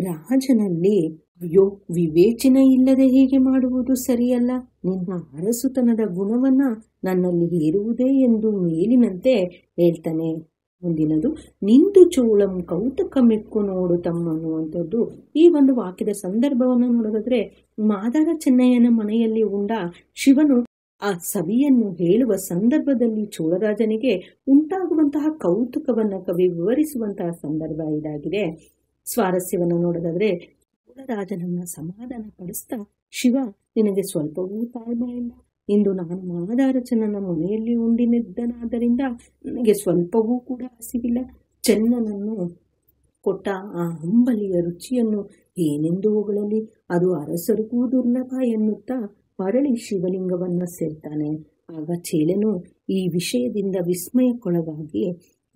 ರಾಜನಲ್ಲಿ, ಅಯ್ಯೋ, ವಿವೇಚನೆ ಇಲ್ಲದೆ ಹೀಗೆ ಮಾಡುವುದು ಸರಿಯಲ್ಲ. ನಿನ್ನ ಅರಸುತನದ ಗುಣವನ್ನ ನನ್ನಲ್ಲಿ ಹೇರುವುದೇ ಎಂದು ಮೇಲಿನಂತೆ ಹೇಳ್ತಾನೆ. ಮುಂದಿನದು ನಿಂದು ಚೋಳಂ ಕೌತುಕ ಮೆಕ್ಕು ನೋಡು ತಮ್ಮ ಅನ್ನುವಂಥದ್ದು ಈ ಒಂದು ವಾಕ್ಯದ ಸಂದರ್ಭವನ್ನು ನೋಡಿದ್ರೆ ಮಾದಾರ ಚೆನ್ನಯ್ಯನ ಮನೆಯಲ್ಲಿ ಉಂಡ ಶಿವನು ಆ ಸವಿಯನ್ನು ಹೇಳುವ ಸಂದರ್ಭದಲ್ಲಿ ಚೋಳರಾಜನಿಗೆ ಉಂಟಾಗುವಂತಹ ಕೌತುಕವನ್ನು ಕವಿ ವಿವರಿಸುವಂತಹ ಸಂದರ್ಭ ಇದಾಗಿದೆ. ಸ್ವಾರಸ್ಯವನ್ನು ನೋಡೋದಾದ್ರೆ ಚೋಳರಾಜನನ್ನ ಸಮಾಧಾನ ಪಡಿಸ್ತಾ ಶಿವ, ನಿನಗೆ ಸ್ವಲ್ಪವೂ ತಾಳ್ಮೆ ಇಲ್ಲ. ಇಂದು ನಾನು ಮಾದಾರ ಚೆನ್ನನ ಮನೆಯಲ್ಲಿ ಉಂಡಿನಿದ್ದನಾದ್ದರಿಂದ ನನಗೆ ಸ್ವಲ್ಪವೂ ಕೂಡ ಹಸಿವಿಲ್ಲ. ಚೆನ್ನನನ್ನು ಕೊಟ್ಟ ಆ ಅಂಬಲಿಯ ರುಚಿಯನ್ನು ಏನೆಂದು ಹೊಗಳಲಿ, ಅದು ಅರಸರಿಗೂ ದುರ್ಲಭ ಎನ್ನುತ್ತಾ ಮರಳಿ ಶಿವಲಿಂಗವನ್ನ ಸೇರ್ತಾನೆ. ಆಗ ಚೇಳನು ಈ ವಿಷಯದಿಂದ ವಿಸ್ಮಯಕ್ಕೊಳಗಾಗಿ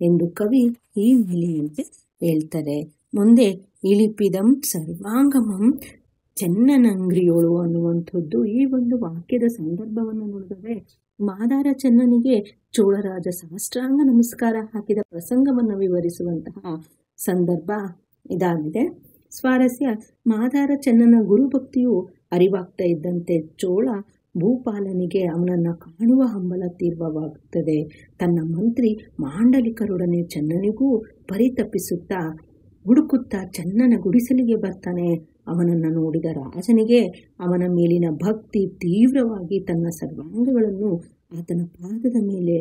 ಎಂದು ಕವಿ ಈ ಮೇಲಿನಂತೆ ಹೇಳ್ತಾರೆ. ಮುಂದೆ ಇಳಿಪಿದಂ ಸರ್ವಾಂಗಮಂ ಚೆನ್ನನಂಗ್ರಿಯೋಳು ಅನ್ನುವಂಥದ್ದು ಈ ಒಂದು ವಾಕ್ಯದ ಸಂದರ್ಭವನ್ನು ನೋಡಿದರೆ ಮಾದಾರ ಚೆನ್ನನಿಗೆ ಚೋಳರಾಜ ಸಾಷ್ಟಾಂಗ ನಮಸ್ಕಾರ ಹಾಕಿದ ಪ್ರಸಂಗವನ್ನು ವಿವರಿಸುವಂತಹ ಸಂದರ್ಭ ಇದಾಗಿದೆ. ಸ್ವಾರಸ್ಯ, ಮಾದಾರ ಚೆನ್ನನ ಗುರುಭಕ್ತಿಯು ಅರಿವಾಗ್ತಾ ಇದ್ದಂತೆ ಚೋಳ ಭೂಪಾಲನಿಗೆ ಅವನನ್ನು ಕಾಣುವ ಹಂಬಲ ತೀವ್ರವಾಗುತ್ತದೆ. ತನ್ನ ಮಂತ್ರಿ ಮಾಂಡಲಿಕರೊಡನೆ ಚೆನ್ನನಿಗೂ ಪರಿತಪಿಸುತ್ತಾ ಹುಡುಕುತ್ತಾ ಚೆನ್ನನ ಗುಡಿಸಲಿಗೆ ಬರ್ತಾನೆ. ಅವನನ್ನು ನೋಡಿದ ರಾಜನಿಗೆ ಅವನ ಮೇಲಿನ ಭಕ್ತಿ ತೀವ್ರವಾಗಿ ತನ್ನ ಸರ್ವಾಂಗಗಳನ್ನು ಆತನ ಪಾದದ ಮೇಲೆ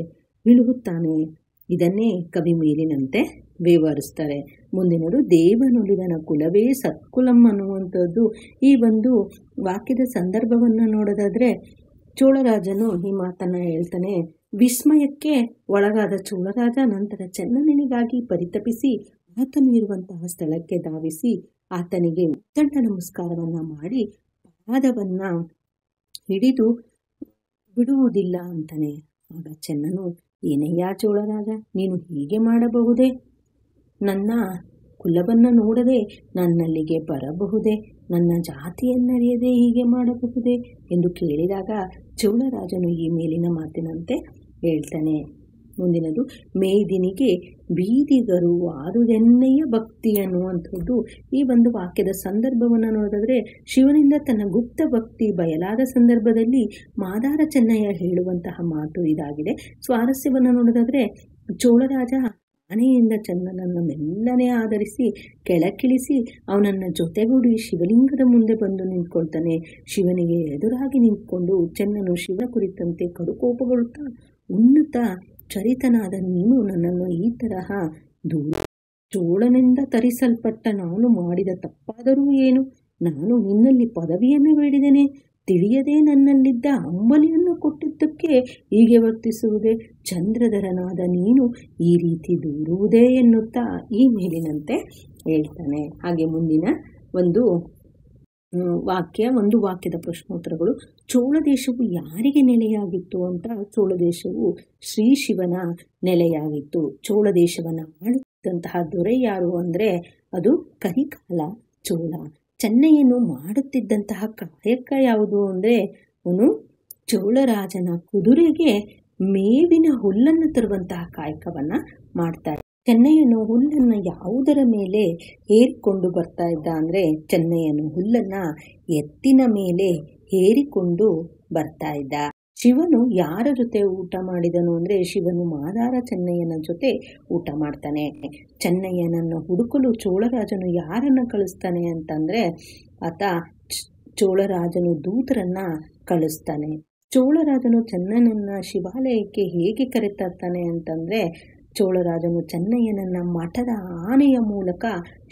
ಇಳುಗುತ್ತಾನೆ. ಇದನ್ನೇ ಕವಿ ಮೇಲಿನಂತೆ ವಿವರಿಸ್ತಾರೆ. ಮುಂದಿನದು ದೇವನುಲಿದನ ಕುಲವೇ ಸತ್ಕುಲಂ ಅನ್ನುವಂಥದ್ದು ಈ ಒಂದು ವಾಕ್ಯದ ಸಂದರ್ಭವನ್ನು ನೋಡೋದಾದ್ರೆ ಚೋಳರಾಜನು ಈ ಮಾತನ್ನ ಹೇಳ್ತಾನೆ. ವಿಸ್ಮಯಕ್ಕೆ ಒಳಗಾದ ಚೋಳರಾಜ ನಂತರ ಚೆನ್ನನಿಗಾಗಿ ಪರಿತಪಿಸಿ ಆತನು ಇರುವಂತಹ ಸ್ಥಳಕ್ಕೆ ಧಾವಿಸಿ ಆತನಿಗೆ ಉತ್ತಂಡ ನಮಸ್ಕಾರವನ್ನ ಮಾಡಿ ಪಾದವನ್ನ ಹಿಡಿದು ಬಿಡುವುದಿಲ್ಲ ಅಂತಾನೆ. ಆಗ ಚೆನ್ನನು, ಏನಯ್ಯ ಚೋಳರಾಜ, ನೀನು ಹೀಗೆ ಮಾಡಬಹುದೇ? ನನ್ನ ಕುಲವನ್ನ ನೋಡದೆ ನನ್ನಲ್ಲಿಗೆ ಬರಬಹುದೇ? ನನ್ನ ಜಾತಿಯನ್ನರಿಯದೆ ಹೀಗೆ ಮಾಡಬಹುದೇ ಎಂದು ಕೇಳಿದಾಗ ಚೋಳರಾಜನು ಈ ಮೇಲಿನ ಮಾತಿನಂತೆ ಹೇಳ್ತಾನೆ. ಮುಂದಿನದು ಮೇದಿನಿಗೆ ಬೀದಿಗರು ಆದುದೆನ್ನಯ್ಯ ಭಕ್ತಿ ಅನ್ನುವಂಥದ್ದು ಈ ಒಂದು ವಾಕ್ಯದ ಸಂದರ್ಭವನ್ನು ನೋಡಿದ್ರೆ ಶಿವನಿಂದ ತನ್ನ ಗುಪ್ತ ಭಕ್ತಿ ಬಯಲಾದ ಸಂದರ್ಭದಲ್ಲಿ ಮಾದಾರ ಚೆನ್ನಯ್ಯ ಹೇಳುವಂತಹ ಮಾತು ಇದಾಗಿದೆ. ಸ್ವಾರಸ್ಯವನ್ನು ನೋಡೋದಾದ್ರೆ ಚೋಳರಾಜ ಆನೆಯಿಂದ ಚೆನ್ನನನ್ನು ಮೆಲ್ಲನೆ ಆಧರಿಸಿ ಕೆಳಕಿಳಿಸಿ ಅವನನ್ನ ಜೊತೆಗೂಡಿ ಶಿವಲಿಂಗದ ಮುಂದೆ ಬಂದು ನಿಂತ್ಕೊಳ್ತಾನೆ. ಶಿವನಿಗೆ ಎದುರಾಗಿ ನಿಂತ್ಕೊಂಡು ಚೆನ್ನನು ಶಿವನ ಕುರಿತಂತೆ ಕಡುಕೋಪಗೊಳ್ಳುತ್ತಾ, ಉನ್ನತ ಚರಿತನಾದ ನೀನು ನನ್ನನ್ನು ಈ ತರಹ ಚೋಳನಿಂದ ತರಿಸಲ್ಪಟ್ಟ ನಾನು ಮಾಡಿದ ತಪ್ಪಾದರೂ ಏನು? ನಾನು ನಿನ್ನಲ್ಲಿ ಪದವಿಯನ್ನು ಬೇಡಿದ್ದೇನೆ, ತಿಳಿಯದೆ ನನ್ನಲ್ಲಿದ್ದ ಅಂಬಲಿಯನ್ನು ಕೊಟ್ಟಿದ್ದಕ್ಕೆ ಹೀಗೆ ವರ್ತಿಸುವುದೇ? ಚಂದ್ರಧರನಾದ ನೀನು ಈ ರೀತಿ ದೂರುವುದೇ ಎನ್ನುತ್ತಾ ಈ ಮೇಲಿನಂತೆ ಹೇಳ್ತಾನೆ. ಹಾಗೆ ಮುಂದಿನ ಒಂದು ಒಂದು ವಾಕ್ಯದ ಪ್ರಶ್ನೋತ್ತರಗಳು. ಚೋಳ ದೇಶವು ಯಾರಿಗೆ ನೆಲೆಯಾಗಿತ್ತು ಅಂತ, ಚೋಳ ದೇಶವು ಶ್ರೀ ಶಿವನ ನೆಲೆಯಾಗಿತ್ತು. ಚೋಳ ದೇಶವನ್ನು ಆಳುತ್ತಿದ್ದಂತಹ ದೊರೆ ಯಾರು ಅಂದರೆ ಅದು ಕರಿಕಾಲ ಚೋಳ. ಚೆನ್ನೈಯನ್ನು ಮಾಡುತ್ತಿದ್ದಂತಹ ಕಾಯಕ ಯಾವುದು ಅಂದರೆ ಅವನು ಚೋಳರಾಜನ ಕುದುರೆಗೆ ಮೇವಿನ ಹುಲ್ಲನ್ನು ತರುವಂತಹ ಕಾಯಕವನ್ನ ಮಾಡ್ತಾರೆ. ಚೆನ್ನೈಯನ್ನು ಹುಲ್ಲನ್ನು ಯಾವುದರ ಮೇಲೆ ಹೇರಿಕೊಂಡು ಬರ್ತಾ ಇದ್ದ ಅಂದರೆ ಚೆನ್ನೈಯನ್ನು ಹುಲ್ಲನ್ನ ಎತ್ತಿನ ಮೇಲೆ ಹೇರಿಕೊಂಡು ಬರ್ತಾ ಇದ್ದ. ಶಿವನು ಯಾರ ಜೊತೆ ಊಟ ಮಾಡಿದನು ಅಂದರೆ ಶಿವನು ಮಾದಾರ ಚೆನ್ನಯ್ಯನ ಜೊತೆ ಊಟ ಮಾಡ್ತಾನೆ. ಚೆನ್ನಯ್ಯನನ್ನು ಹುಡುಕಲು ಚೋಳರಾಜನು ಯಾರನ್ನ ಕಳಿಸ್ತಾನೆ ಅಂತಂದ್ರೆ ಆತ ಚೋಳರಾಜನು ದೂತರನ್ನ ಕಳಿಸ್ತಾನೆ. ಚೋಳರಾಜನು ಚೆನ್ನಯ್ಯನನ್ನ ಶಿವಾಲಯಕ್ಕೆ ಹೇಗೆ ಕರೆತರ್ತಾನೆ ಅಂತಂದ್ರೆ ಚೋಳರಾಜನು ಚೆನ್ನಯ್ಯನನ್ನ ಮಠದ ಆನೆಯ ಮೂಲಕ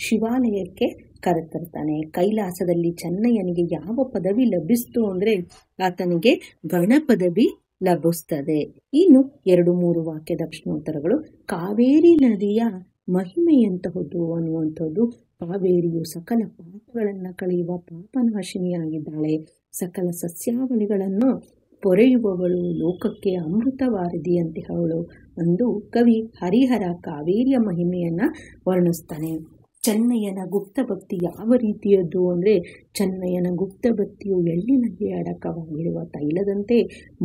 ಶಿವಾಲಯಕ್ಕೆ ಕರೆತರ್ತಾನೆ. ಕೈಲಾಸದಲ್ಲಿ ಚೆನ್ನಯ್ಯನಿಗೆ ಯಾವ ಪದವಿ ಲಭಿಸ್ತು ಅಂದ್ರೆ ಆತನಿಗೆ ಗಣ ಪದವಿ ಲಭಿಸ್ತದೆ. ಇನ್ನು 2-3 ವಾಕ್ಯದ ಪ್ರಶ್ನೋತ್ತರಗಳು. ಕಾವೇರಿ ನದಿಯ ಮಹಿಮೆಯಂತಹದ್ದು ಅನ್ನುವಂಥದ್ದು. ಕಾವೇರಿಯು ಸಕಲ ಪಾಪಗಳನ್ನು ಕಳೆಯುವ ಪಾಪನಾಶಿನಿಯಾಗಿದ್ದಾಳೆ. ಸಕಲ ಸಸ್ಯಾವಳಿಗಳನ್ನು ಪೊರೆಯುವವಳು, ಲೋಕಕ್ಕೆ ಅಮೃತವಾರದಿಯಂತಿಹವಳು ಎಂದು ಕವಿ ಹರಿಹರ ಕಾವೇರಿಯ ಮಹಿಮೆಯನ್ನ ವರ್ಣಿಸ್ತಾನೆ. ಚೆನ್ನಯ್ಯನ ಗುಪ್ತ ಭಕ್ತಿ ಯಾವ ರೀತಿಯದ್ದು ಅಂದರೆ ಚೆನ್ನಯ್ಯನ ಗುಪ್ತ ಭಕ್ತಿಯು ಎಳ್ಳಿನಲ್ಲಿ ಅಡಕವಾಗಿರುವ ತೈಲದಂತೆ,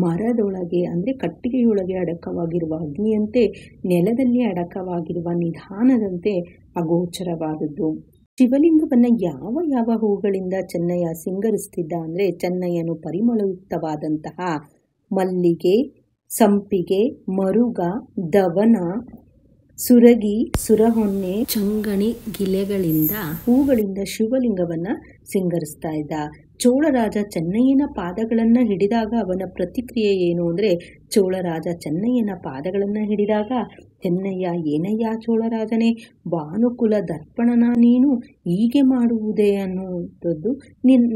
ಮರದೊಳಗೆ ಅಂದರೆ ಕಟ್ಟಿಗೆಯೊಳಗೆ ಅಡಕವಾಗಿರುವ ಅಗ್ನಿಯಂತೆ, ನೆಲದಲ್ಲಿ ಅಡಕವಾಗಿರುವ ನಿಧಾನದಂತೆ ಅಗೋಚರವಾದದ್ದು. ಶಿವಲಿಂಗವನ್ನ ಯಾವ ಯಾವ ಹೂಗಳಿಂದ ಚೆನ್ನಯ್ಯ ಸಿಂಗರಿಸ್ತಿದ್ದ ಅಂದರೆ ಚೆನ್ನಯ್ಯನು ಪರಿಮಳಯುಕ್ತವಾದಂತಹ ಮಲ್ಲಿಗೆ, ಸಂಪಿಗೆ, ಮರುಗ, ದವನ, ಸುರಗಿ, ಸುರಹೊನ್ನೆ, ಚಂಗಣಿ ಗಿಲೆಗಳಿಂದ ಹೂಗಳಿಂದ ಶಿವಲಿಂಗವನ್ನ ಸಿಂಗರಿಸ್ತಾ ಇದ್ದ. ಚೋಳರಾಜ ಚೆನ್ನಯ್ಯನ ಪಾದಗಳನ್ನ ಹಿಡಿದಾಗ ಅವನ ಪ್ರತಿಕ್ರಿಯೆ ಏನು ಅಂದರೆ ಚೋಳರಾಜ ಚೆನ್ನಯ್ಯನ ಪಾದಗಳನ್ನ ಹಿಡಿದಾಗ ಚೆನ್ನಯ್ಯ, ಏನಯ್ಯ ಚೋಳರಾಜನೇ, ಭಾನುಕುಲ ದರ್ಪಣನ ನೀನು ಹೀಗೆ ಮಾಡುವುದೇ ಅನ್ನುವಂಥದ್ದು,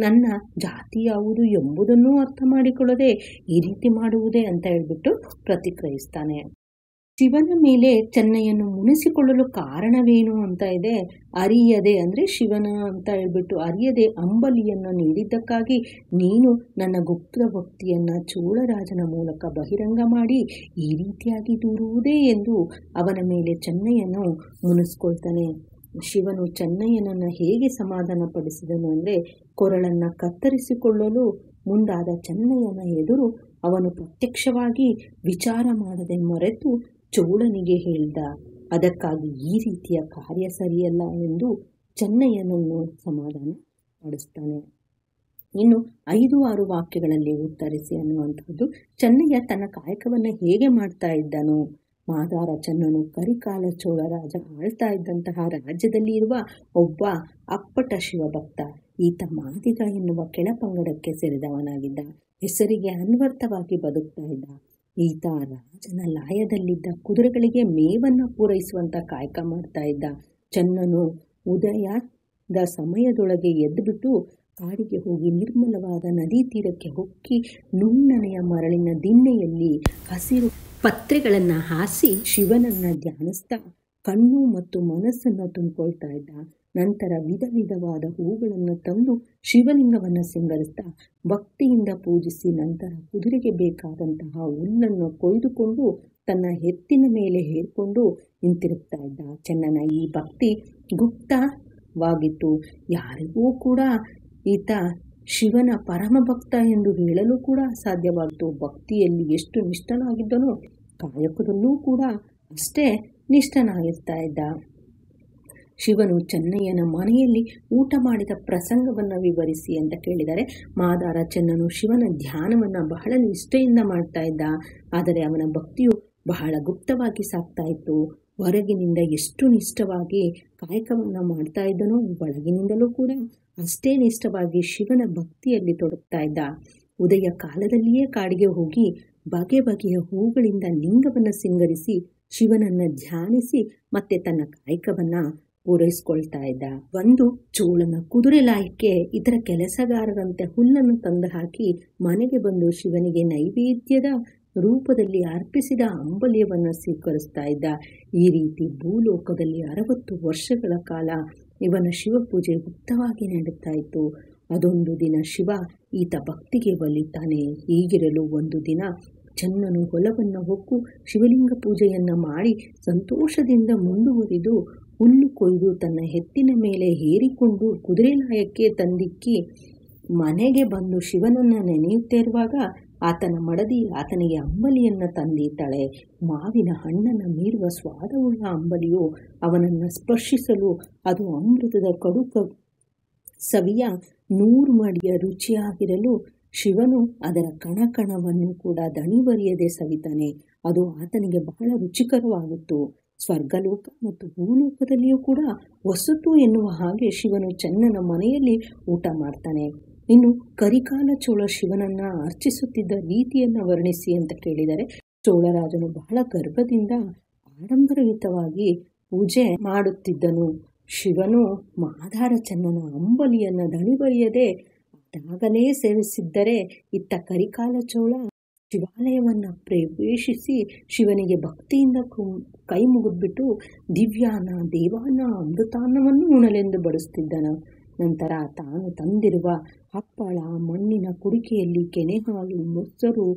ನನ್ನ ಜಾತಿ ಯಾವುದು ಎಂಬುದನ್ನು ಅರ್ಥ ಮಾಡಿಕೊಳ್ಳದೆ ಈ ರೀತಿ ಮಾಡುವುದೇ ಅಂತ ಹೇಳ್ಬಿಟ್ಟು ಪ್ರತಿಕ್ರಿಯಿಸ್ತಾನೆ. ಶಿವನ ಮೇಲೆ ಚೆನ್ನಯ್ಯನು ಮುನಿಸಿಕೊಳ್ಳಲು ಕಾರಣವೇನು ಅಂತ ಇದೆ. ಅರಿಯದೆ ಅಂದರೆ ಶಿವನ ಅಂತ ಹೇಳ್ಬಿಟ್ಟು ಅರಿಯದೆ ಅಂಬಲಿಯನ್ನು ನೀಡಿದ್ದಕ್ಕಾಗಿ ನೀನು ನನ್ನ ಗುಪ್ತ ಭಕ್ತಿಯನ್ನ ಚೋಳರಾಜನ ಮೂಲಕ ಬಹಿರಂಗ ಮಾಡಿ ಈ ರೀತಿಯಾಗಿ ದೂರುವುದೇ ಎಂದು ಅವನ ಮೇಲೆ ಚೆನ್ನಯ್ಯನು ಮುನಿಸ್ಕೊಳ್ತಾನೆ. ಶಿವನು ಚೆನ್ನಯ್ಯನನ್ನು ಹೇಗೆ ಸಮಾಧಾನ ಪಡಿಸಿದನು ಅಂದರೆ ಕೊರಳನ್ನು ಕತ್ತರಿಸಿಕೊಳ್ಳಲು ಮುಂದಾದ ಚೆನ್ನಯ್ಯನ ಎದುರು ಅವನು ಪ್ರತ್ಯಕ್ಷವಾಗಿ ವಿಚಾರ ಮಾಡದೆ ಮರೆತು ಚೋಳನಿಗೆ ಹೇಳ್ದ. ಅದಕ್ಕಾಗಿ ಈ ರೀತಿಯ ಕಾರ್ಯ ಸರಿಯಲ್ಲ ಎಂದು ಚೆನ್ನಯ್ಯನನ್ನು ಸಮಾಧಾನ ಪಡಿಸ್ತಾನೆ. ಇನ್ನು 5-6 ವಾಕ್ಯಗಳಲ್ಲಿ ಉತ್ತರಿಸಿ ಅನ್ನುವಂಥದ್ದು. ಚೆನ್ನಯ್ಯ ತನ್ನ ಕಾಯಕವನ್ನು ಹೇಗೆ ಮಾಡ್ತಾ ಇದ್ದನು? ಮಾದಾರ ಚೆನ್ನನು ಕರಿಕಾಲ ಚೋಳರಾಜ ಆಳ್ತಾ ಇದ್ದಂತಹ ರಾಜ್ಯದಲ್ಲಿ ಇರುವ ಒಬ್ಬ ಅಪ್ಪಟ ಶಿವಭಕ್ತ. ಈತ ಮಾದಿಗ ಎನ್ನುವ ಕೆಳಪಂಗಡಕ್ಕೆ ಸೇರಿದವನಾಗಿದ್ದ. ಹೆಸರಿಗೆ ಅನ್ವರ್ಥವಾಗಿ ಬದುಕ್ತಾ ಇದ್ದ. ಈತ ರಾಜನ ಲಾಯದಲ್ಲಿದ್ದ ಕುದುರೆಗಳಿಗೆ ಮೇವನ್ನು ಪೂರೈಸುವಂತ ಕಾಯಕ ಮಾಡ್ತಾ ಇದ್ದ. ಚೆನ್ನನು ಉದಯದ ಸಮಯದೊಳಗೆ ಎದ್ದುಬಿಟ್ಟು ಕಾಡಿಗೆ ಹೋಗಿ ನಿರ್ಮಲವಾದ ನದಿ ತೀರಕ್ಕೆ ಹೊಕ್ಕಿ ನುಣ್ಣನೆಯ ಮರಳಿನ ದಿಣ್ಣೆಯಲ್ಲಿ ಹಸಿರು ಪತ್ರೆಗಳನ್ನು ಹಾಸಿ ಶಿವನನ್ನ ಧ್ಯಾನಿಸ್ತಾ ಕಣ್ಣು ಮತ್ತು ಮನಸ್ಸನ್ನು ತುಂಬಿಕೊಳ್ತಾ ಇದ್ದ. ನಂತರ ವಿಧ ವಿಧವಾದ ಹೂಗಳನ್ನು ತಂದು ಶಿವಲಿಂಗವನ್ನು ಸಿಂಗರಿಸ್ತಾ ಭಕ್ತಿಯಿಂದ ಪೂಜಿಸಿ ನಂತರ ಕುದುರೆಗೆ ಬೇಕಾದಂತಹ ಹುಲ್ಲನ್ನು ಕೊಯ್ದುಕೊಂಡು ತನ್ನ ಎತ್ತಿನ ಮೇಲೆ ಹೇರ್ಕೊಂಡು ಹಿಂತಿರುಗ್ತಾ ಇದ್ದ. ಚೆನ್ನನ ಈ ಭಕ್ತಿ ಗುಪ್ತವಾಗಿತ್ತು. ಯಾರಿಗೂ ಕೂಡ ಈತ ಶಿವನ ಪರಮ ಭಕ್ತ ಎಂದು ಹೇಳಲು ಕೂಡ ಸಾಧ್ಯವಾಯಿತು. ಭಕ್ತಿಯಲ್ಲಿ ಎಷ್ಟು ನಿಷ್ಠನಾಗಿದ್ದನೋ ಕಾಯಕದಲ್ಲೂ ಕೂಡ ಅಷ್ಟೇ ನಿಷ್ಠನಾಗಿರ್ತಾ ಇದ್ದ. ಶಿವನು ಚೆನ್ನಯ್ಯನ ಮನೆಯಲ್ಲಿ ಊಟ ಮಾಡಿದ ಪ್ರಸಂಗವನ್ನು ವಿವರಿಸಿ ಅಂತ ಕೇಳಿದರೆ ಮಾದಾರ ಚೆನ್ನನು ಶಿವನ ಧ್ಯಾನವನ್ನು ಬಹಳ ನಿಷ್ಠೆಯಿಂದ ಮಾಡ್ತಾ ಇದ್ದ. ಆದರೆ ಅವನ ಭಕ್ತಿಯು ಬಹಳ ಗುಪ್ತವಾಗಿ ಸಾಗ್ತಾ ಇತ್ತು. ಹೊರಗಿನಿಂದ ಎಷ್ಟು ನಿಷ್ಠವಾಗಿ ಕಾಯಕವನ್ನು ಮಾಡ್ತಾ ಇದ್ದನೋ ಒಳಗಿನಿಂದಲೂ ಕೂಡ ಅಷ್ಟೇ ನಿಷ್ಠವಾಗಿ ಶಿವನ ಭಕ್ತಿಯಲ್ಲಿ ತೊಡಗ್ತಾ ಇದ್ದ. ಉದಯ ಕಾಲದಲ್ಲಿಯೇ ಕಾಡಿಗೆ ಹೋಗಿ ಬಗೆ ಬಗೆಯ ಹೂಗಳಿಂದ ಲಿಂಗವನ್ನು ಸಿಂಗರಿಸಿ ಶಿವನನ್ನ ಧ್ಯಾನಿಸಿ ಮತ್ತೆ ತನ್ನ ಕಾಯಕವನ್ನ ಪೂರೈಸ್ಕೊಳ್ತಾ ಇದ್ದ. ಒಂದು ಚೋಳನ ಕುದುರೆ ಲಾಯಕ್ಕೆ ಇತರ ಕೆಲಸಗಾರರಂತೆ ಹುಲ್ಲನ್ನು ತಂದು ಹಾಕಿ ಮನೆಗೆ ಬಂದು ಶಿವನಿಗೆ ನೈವೇದ್ಯದ ರೂಪದಲ್ಲಿ ಅರ್ಪಿಸಿದ ಅಂಬಲಿಯವನ್ನು ಸ್ವೀಕರಿಸ್ತಾ ಇದ್ದ. ಈ ರೀತಿ ಭೂಲೋಕದಲ್ಲಿ 60 ವರ್ಷಗಳ ಕಾಲ ಇವನ ಶಿವಪೂಜೆ ಗುಪ್ತವಾಗಿ ನಡೀತಾ ಇತ್ತು. ಅದೊಂದು ದಿನ ಶಿವ ಈತ ಭಕ್ತಿಗೆ ಒಲಿತಾನೆ. ಹೀಗಿರಲು ಒಂದು ದಿನ ಚೆನ್ನನು ಹೊಲವನ್ನು ಹೊಕ್ಕು ಶಿವಲಿಂಗ ಪೂಜೆಯನ್ನು ಮಾಡಿ ಸಂತೋಷದಿಂದ ಮುಂದುವರಿದು ಹುಲ್ಲು ಕೊಯ್ದು ತನ್ನ ಎತ್ತಿನ ಮೇಲೆ ಹೇರಿಕೊಂಡು ಕುದುರೆಲಾಯಕ್ಕೆ ತಂದಿಕ್ಕಿ ಮನೆಗೆ ಬಂದು ಶಿವನನ್ನು ನೆನೆಯುತ್ತಿರುವಾಗ ಆತನ ಮಡದಿ ಆತನಿಗೆ ಅಂಬಲಿಯನ್ನು ತಂದಿದ್ದಾಳೆ. ಮಾವಿನ ಹಣ್ಣನ್ನು ಮೀರುವ ಸ್ವಾದವುಳ್ಳ ಅಂಬಲಿಯು ಅವನನ್ನು ಸ್ಪರ್ಶಿಸಲು ಅದು ಅಮೃತದ ಕಡುಕ ಸವಿಯ 100 ಮಡಿಯ ರುಚಿಯಾಗಿರಲು ಶಿವನು ಅದರ ಕಣಕಣವನ್ನು ಕೂಡ ದಣಿವರಿಯದೆ ಸವಿತಾನೆ. ಅದು ಆತನಿಗೆ ಬಹಳ ರುಚಿಕರವಾಗಿತ್ತು. ಸ್ವರ್ಗಲೋಕ ಮತ್ತು ಭೂಲೋಕದಲ್ಲಿಯೂ ಕೂಡ ಹೊಸತು ಎನ್ನುವ ಹಾಗೆ ಶಿವನು ಚೆನ್ನನ ಮನೆಯಲ್ಲಿ ಊಟ ಮಾಡ್ತಾನೆ. ಇನ್ನು ಕರಿಕಾಲ ಚೋಳ ಶಿವನನ್ನ ಅರ್ಚಿಸುತ್ತಿದ್ದ ರೀತಿಯನ್ನು ವರ್ಣಿಸಿ ಅಂತ ಕೇಳಿದರೆ, ಚೋಳರಾಜನು ಬಹಳ ಗರ್ವದಿಂದ ಆಡಂಬರಯುತವಾಗಿ ಪೂಜೆ ಮಾಡುತ್ತಿದ್ದನು. ಶಿವನು ಮಾದಾರ ಚೆನ್ನನ ಅಂಬಲಿಯನ್ನು ದಣಿವರಿಯದೆ ಅದಾಗಲೇ ಸೇವಿಸಿದ್ದರೆ ಇತ್ತ ಕರಿಕಾಲ ಚೋಳ ಶಿವಾಲಯವನ್ನು ಪ್ರವೇಶಿಸಿ ಶಿವನಿಗೆ ಭಕ್ತಿಯಿಂದ ಕೈ ಮುಗಿದ್ಬಿಟ್ಟು ದಿವ್ಯಾನ ದೇವಾನ ಅಮೃತಾನ್ನವನ್ನು ಉಣಲೆಂದು ಬಡಿಸ್ತಿದ್ದನು. ನಂತರ ತಾನು ತಂದಿರುವ ಹಪ್ಪಳ, ಮಣ್ಣಿನ ಕುಡಿಕೆಯಲ್ಲಿ ಕೆನೆಹಾಲು, ಮೊಸರು,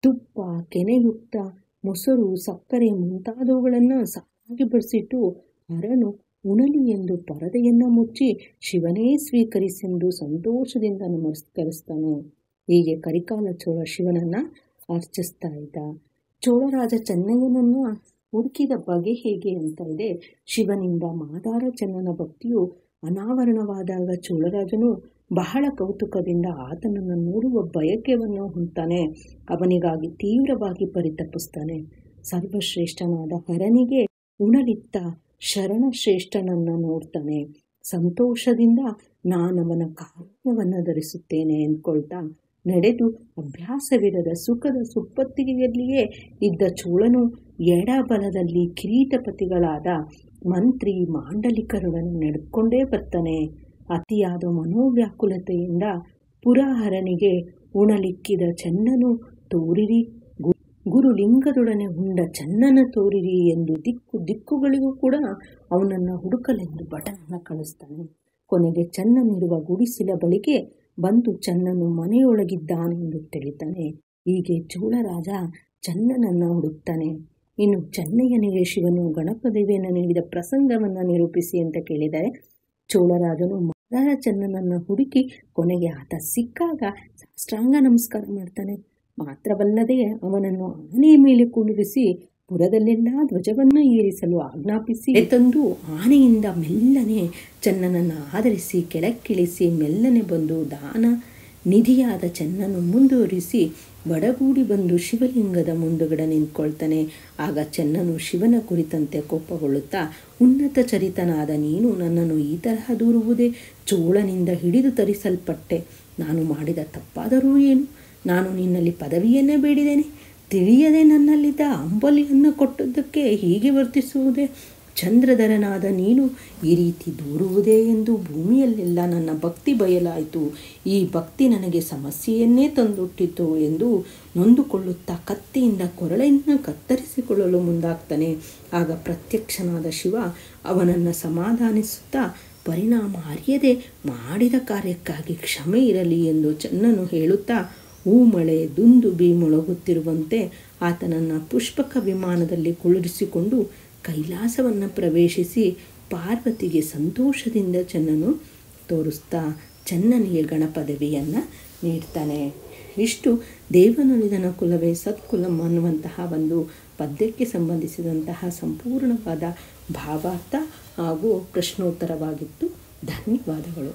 ತುಪ್ಪ, ಕೆನೆಯುಕ್ತ ಮೊಸರು, ಸಕ್ಕರೆ ಮುಂತಾದವುಗಳನ್ನು ಸಾಲಾಗಿ ಬಡಿಸಿಟ್ಟು ಹರನು ಉಣಲಿ ಎಂದು ಪರದೆಯನ್ನು ಮುಚ್ಚಿ ಶಿವನೇ ಸ್ವೀಕರಿಸೆಂದು ಸಂತೋಷದಿಂದ ನಮಸ್ಕರಿಸ್ತಾನೆ. ಹೀಗೆ ಕರಿಕಾಲ ಚೋಳ ಶಿವನನ್ನು ಅರ್ಚಿಸ್ತಾ ಇದ್ದ. ಚೋಳರಾಜ ಚೆನ್ನಯ್ಯನನ್ನು ಹುಡುಕಿದ ಬಗೆ ಹೇಗೆ ಅಂತ ಇದೆ. ಶಿವನಿಂದ ಮಾದಾರ ಚೆನ್ನನ ಭಕ್ತಿಯು ಅನಾವರಣವಾದಾಗ ಚೋಳರಾಜನು ಬಹಳ ಕೌತುಕದಿಂದ ಆತನನ್ನು ನೋಡುವ ಬಯಕೆಯನ್ನು ಹೊಂತಾನೆ. ಅವನಿಗಾಗಿ ತೀವ್ರವಾಗಿ ಪರಿತಪಿಸ್ತಾನೆ. ಸರ್ವಶ್ರೇಷ್ಠನಾದ ಹರನಿಗೆ ಉಣಲಿತ್ತ ಶರಣಶ್ರೇಷ್ಠನನ್ನು ನೋಡ್ತಾನೆ. ಸಂತೋಷದಿಂದ ನಾನವನ ಕಾರುಣ್ಯವನ್ನು ಧರಿಸುತ್ತೇನೆ ಎಂದ್ಕೊಳ್ತಾ ನಡೆದು ಅಭ್ಯಾಸವಿರದ ಸುಖದ ಸುಪ್ಪತ್ತಿಗೆಯಲ್ಲಿಯೇ ಇದ್ದ ಚೋಳನು ಎಡಬಲದಲ್ಲಿ ಕಿರೀಟಪತಿಗಳಾದ ಮಂತ್ರಿ ಮಾಂಡಲಿಕರೊಡನೆ ನಡೆದುಕೊಂಡೇ ಬರ್ತಾನೆ. ಅತಿಯಾದ ಮನೋವ್ಯಾಕುಲತೆಯಿಂದ ಪುರಹರನಿಗೆ ಉಣಲಿಕ್ಕಿದ ಚೆನ್ನನು ತೋರಿರಿ, ಗುರುಲಿಂಗದೊಡನೆ ಉಂಡ ಚೆನ್ನನ ತೋರಿರಿ ಎಂದು ದಿಕ್ಕುಗಳಿಗೂ ಕೂಡ ಅವನನ್ನು ಹುಡುಕಲೆಂದು ಭಟನನ್ನು ಕಳಿಸ್ತಾನೆ. ಕೊನೆಗೆ ಚೆನ್ನನಿರುವ ಗುಡಿಸಿಲ ಬಳಿಗೆ ಬಂದು ಚೆನ್ನನು ಮನೆಯೊಳಗಿದ್ದಾನೆಂದು ತಿಳಿತಾನೆ. ಹೀಗೆ ಚೋಳರಾಜ ಚೆನ್ನನನ್ನು ಹುಡುಕ್ತಾನೆ. ಇನ್ನು ಚೆನ್ನಯ್ಯನಿಗೆ ಶಿವನು ಗಣಪದೇವಿಯನ್ನು ನೀಡಿದ ಪ್ರಸಂಗವನ್ನು ನಿರೂಪಿಸಿ ಅಂತ ಕೇಳಿದರೆ, ಚೋಳರಾಜನು ಮಾದಾರ ಚೆನ್ನನನ್ನು ಹುಡುಕಿ ಕೊನೆಗೆ ಆತ ಸಿಕ್ಕಾಗ ಸಾಷ್ಟಾಂಗ ನಮಸ್ಕಾರ ಮಾಡ್ತಾನೆ. ಮಾತ್ರವಲ್ಲದೆ ಅವನನ್ನು ಆನೆಯ ಮೇಲೆ ಕುಳ್ಳಿರಿಸಿ ಪುರದಲ್ಲೆಲ್ಲ ಧ್ವಜವನ್ನು ಏರಿಸಲು ಆಜ್ಞಾಪಿಸಿ ತಂದು ಆನೆಯಿಂದ ಮೆಲ್ಲನೆ ಚೆನ್ನನನ್ನು ಆಧರಿಸಿ ಕೆಳಕ್ಕಿಳಿಸಿ ಮೆಲ್ಲನೆ ಬಂದು ದಾನ ನಿಧಿಯಾದ ಚೆನ್ನನು ಮುಂದುವರಿಸಿ ಬಡಗೂಡಿ ಬಂದು ಶಿವಲಿಂಗದ ಮುಂದುಗಡೆ ನಿಂತ್ಕೊಳ್ತಾನೆ. ಆಗ ಚೆನ್ನನು ಶಿವನ ಕುರಿತಂತೆ ಕೋಪಗೊಳ್ಳುತ್ತಾ, ಉನ್ನತ ಚರಿತನಾದ ನೀನು ನನ್ನನ್ನು ಈ ತರಹ ದೂರುವುದೇ? ಚೋಳನಿಂದ ಹಿಡಿದು ತರಿಸಲ್ಪಟ್ಟೆ. ನಾನು ಮಾಡಿದ ತಪ್ಪಾದರೂ ಏನು? ನಾನು ನಿನ್ನಲ್ಲಿ ಪದವಿಯನ್ನೇ ಬೇಡಿದ್ದೇನೆ. ತಿಳಿಯದೆ ನನ್ನಲ್ಲಿದ್ದ ಅಂಬಲಿಯನ್ನು ಕೊಟ್ಟದ್ದಕ್ಕೆ ಹೀಗೆ ವರ್ತಿಸುವುದೇ? ಚಂದ್ರಧರನಾದ ನೀನು ಈ ರೀತಿ ದೂರುವುದೇ ಎಂದು ಭೂಮಿಯಲ್ಲೆಲ್ಲ ನನ್ನ ಭಕ್ತಿ ಬಯಲಾಯಿತು. ಈ ಭಕ್ತಿ ನನಗೆ ಸಮಸ್ಯೆಯನ್ನೇ ತಂದೊಟ್ಟಿತು ಎಂದು ನೊಂದುಕೊಳ್ಳುತ್ತಾ ಕತ್ತಿಯಿಂದ ಕೊರಳನ್ನು ಕತ್ತರಿಸಿಕೊಳ್ಳಲು ಮುಂದಾಗ್ತಾನೆ. ಆಗ ಪ್ರತ್ಯಕ್ಷನಾದ ಶಿವ ಅವನನ್ನು ಸಮಾಧಾನಿಸುತ್ತಾ, ಪರಿಣಾಮ ಅರಿಯದೆ ಮಾಡಿದ ಕಾರ್ಯಕ್ಕಾಗಿ ಕ್ಷಮೆ ಇರಲಿ ಎಂದು ಚೆನ್ನನು ಹೇಳುತ್ತಾ ಹೂಮಳೆ ದುಂದುಬಿ ಮೊಳಗುತ್ತಿರುವಂತೆ ಆತನನ್ನು ಪುಷ್ಪಕ ವಿಮಾನದಲ್ಲಿ ಕುಳ್ಳಿರಿಸಿಕೊಂಡು ಕೈಲಾಸವನ್ನು ಪ್ರವೇಶಿಸಿ ಪಾರ್ವತಿಗೆ ಸಂತೋಷದಿಂದ ಚೆನ್ನನು ತೋರಿಸ್ತಾ ಚೆನ್ನನಿಗೆ ಗಣಪದವಿಯನ್ನು ನೀಡ್ತಾನೆ. ಇಷ್ಟು ದೇವನುಳಿದನ ಕುಲವೇ ಸತ್ಕುಲಂ ಅನ್ನುವಂತಹ ಒಂದು ಪದ್ಯಕ್ಕೆ ಸಂಬಂಧಿಸಿದಂತಹ ಸಂಪೂರ್ಣವಾದ ಭಾವಾರ್ಥ ಹಾಗೂ ಪ್ರಶ್ನೋತ್ತರವಾಗಿತ್ತು. ಧನ್ಯವಾದಗಳು.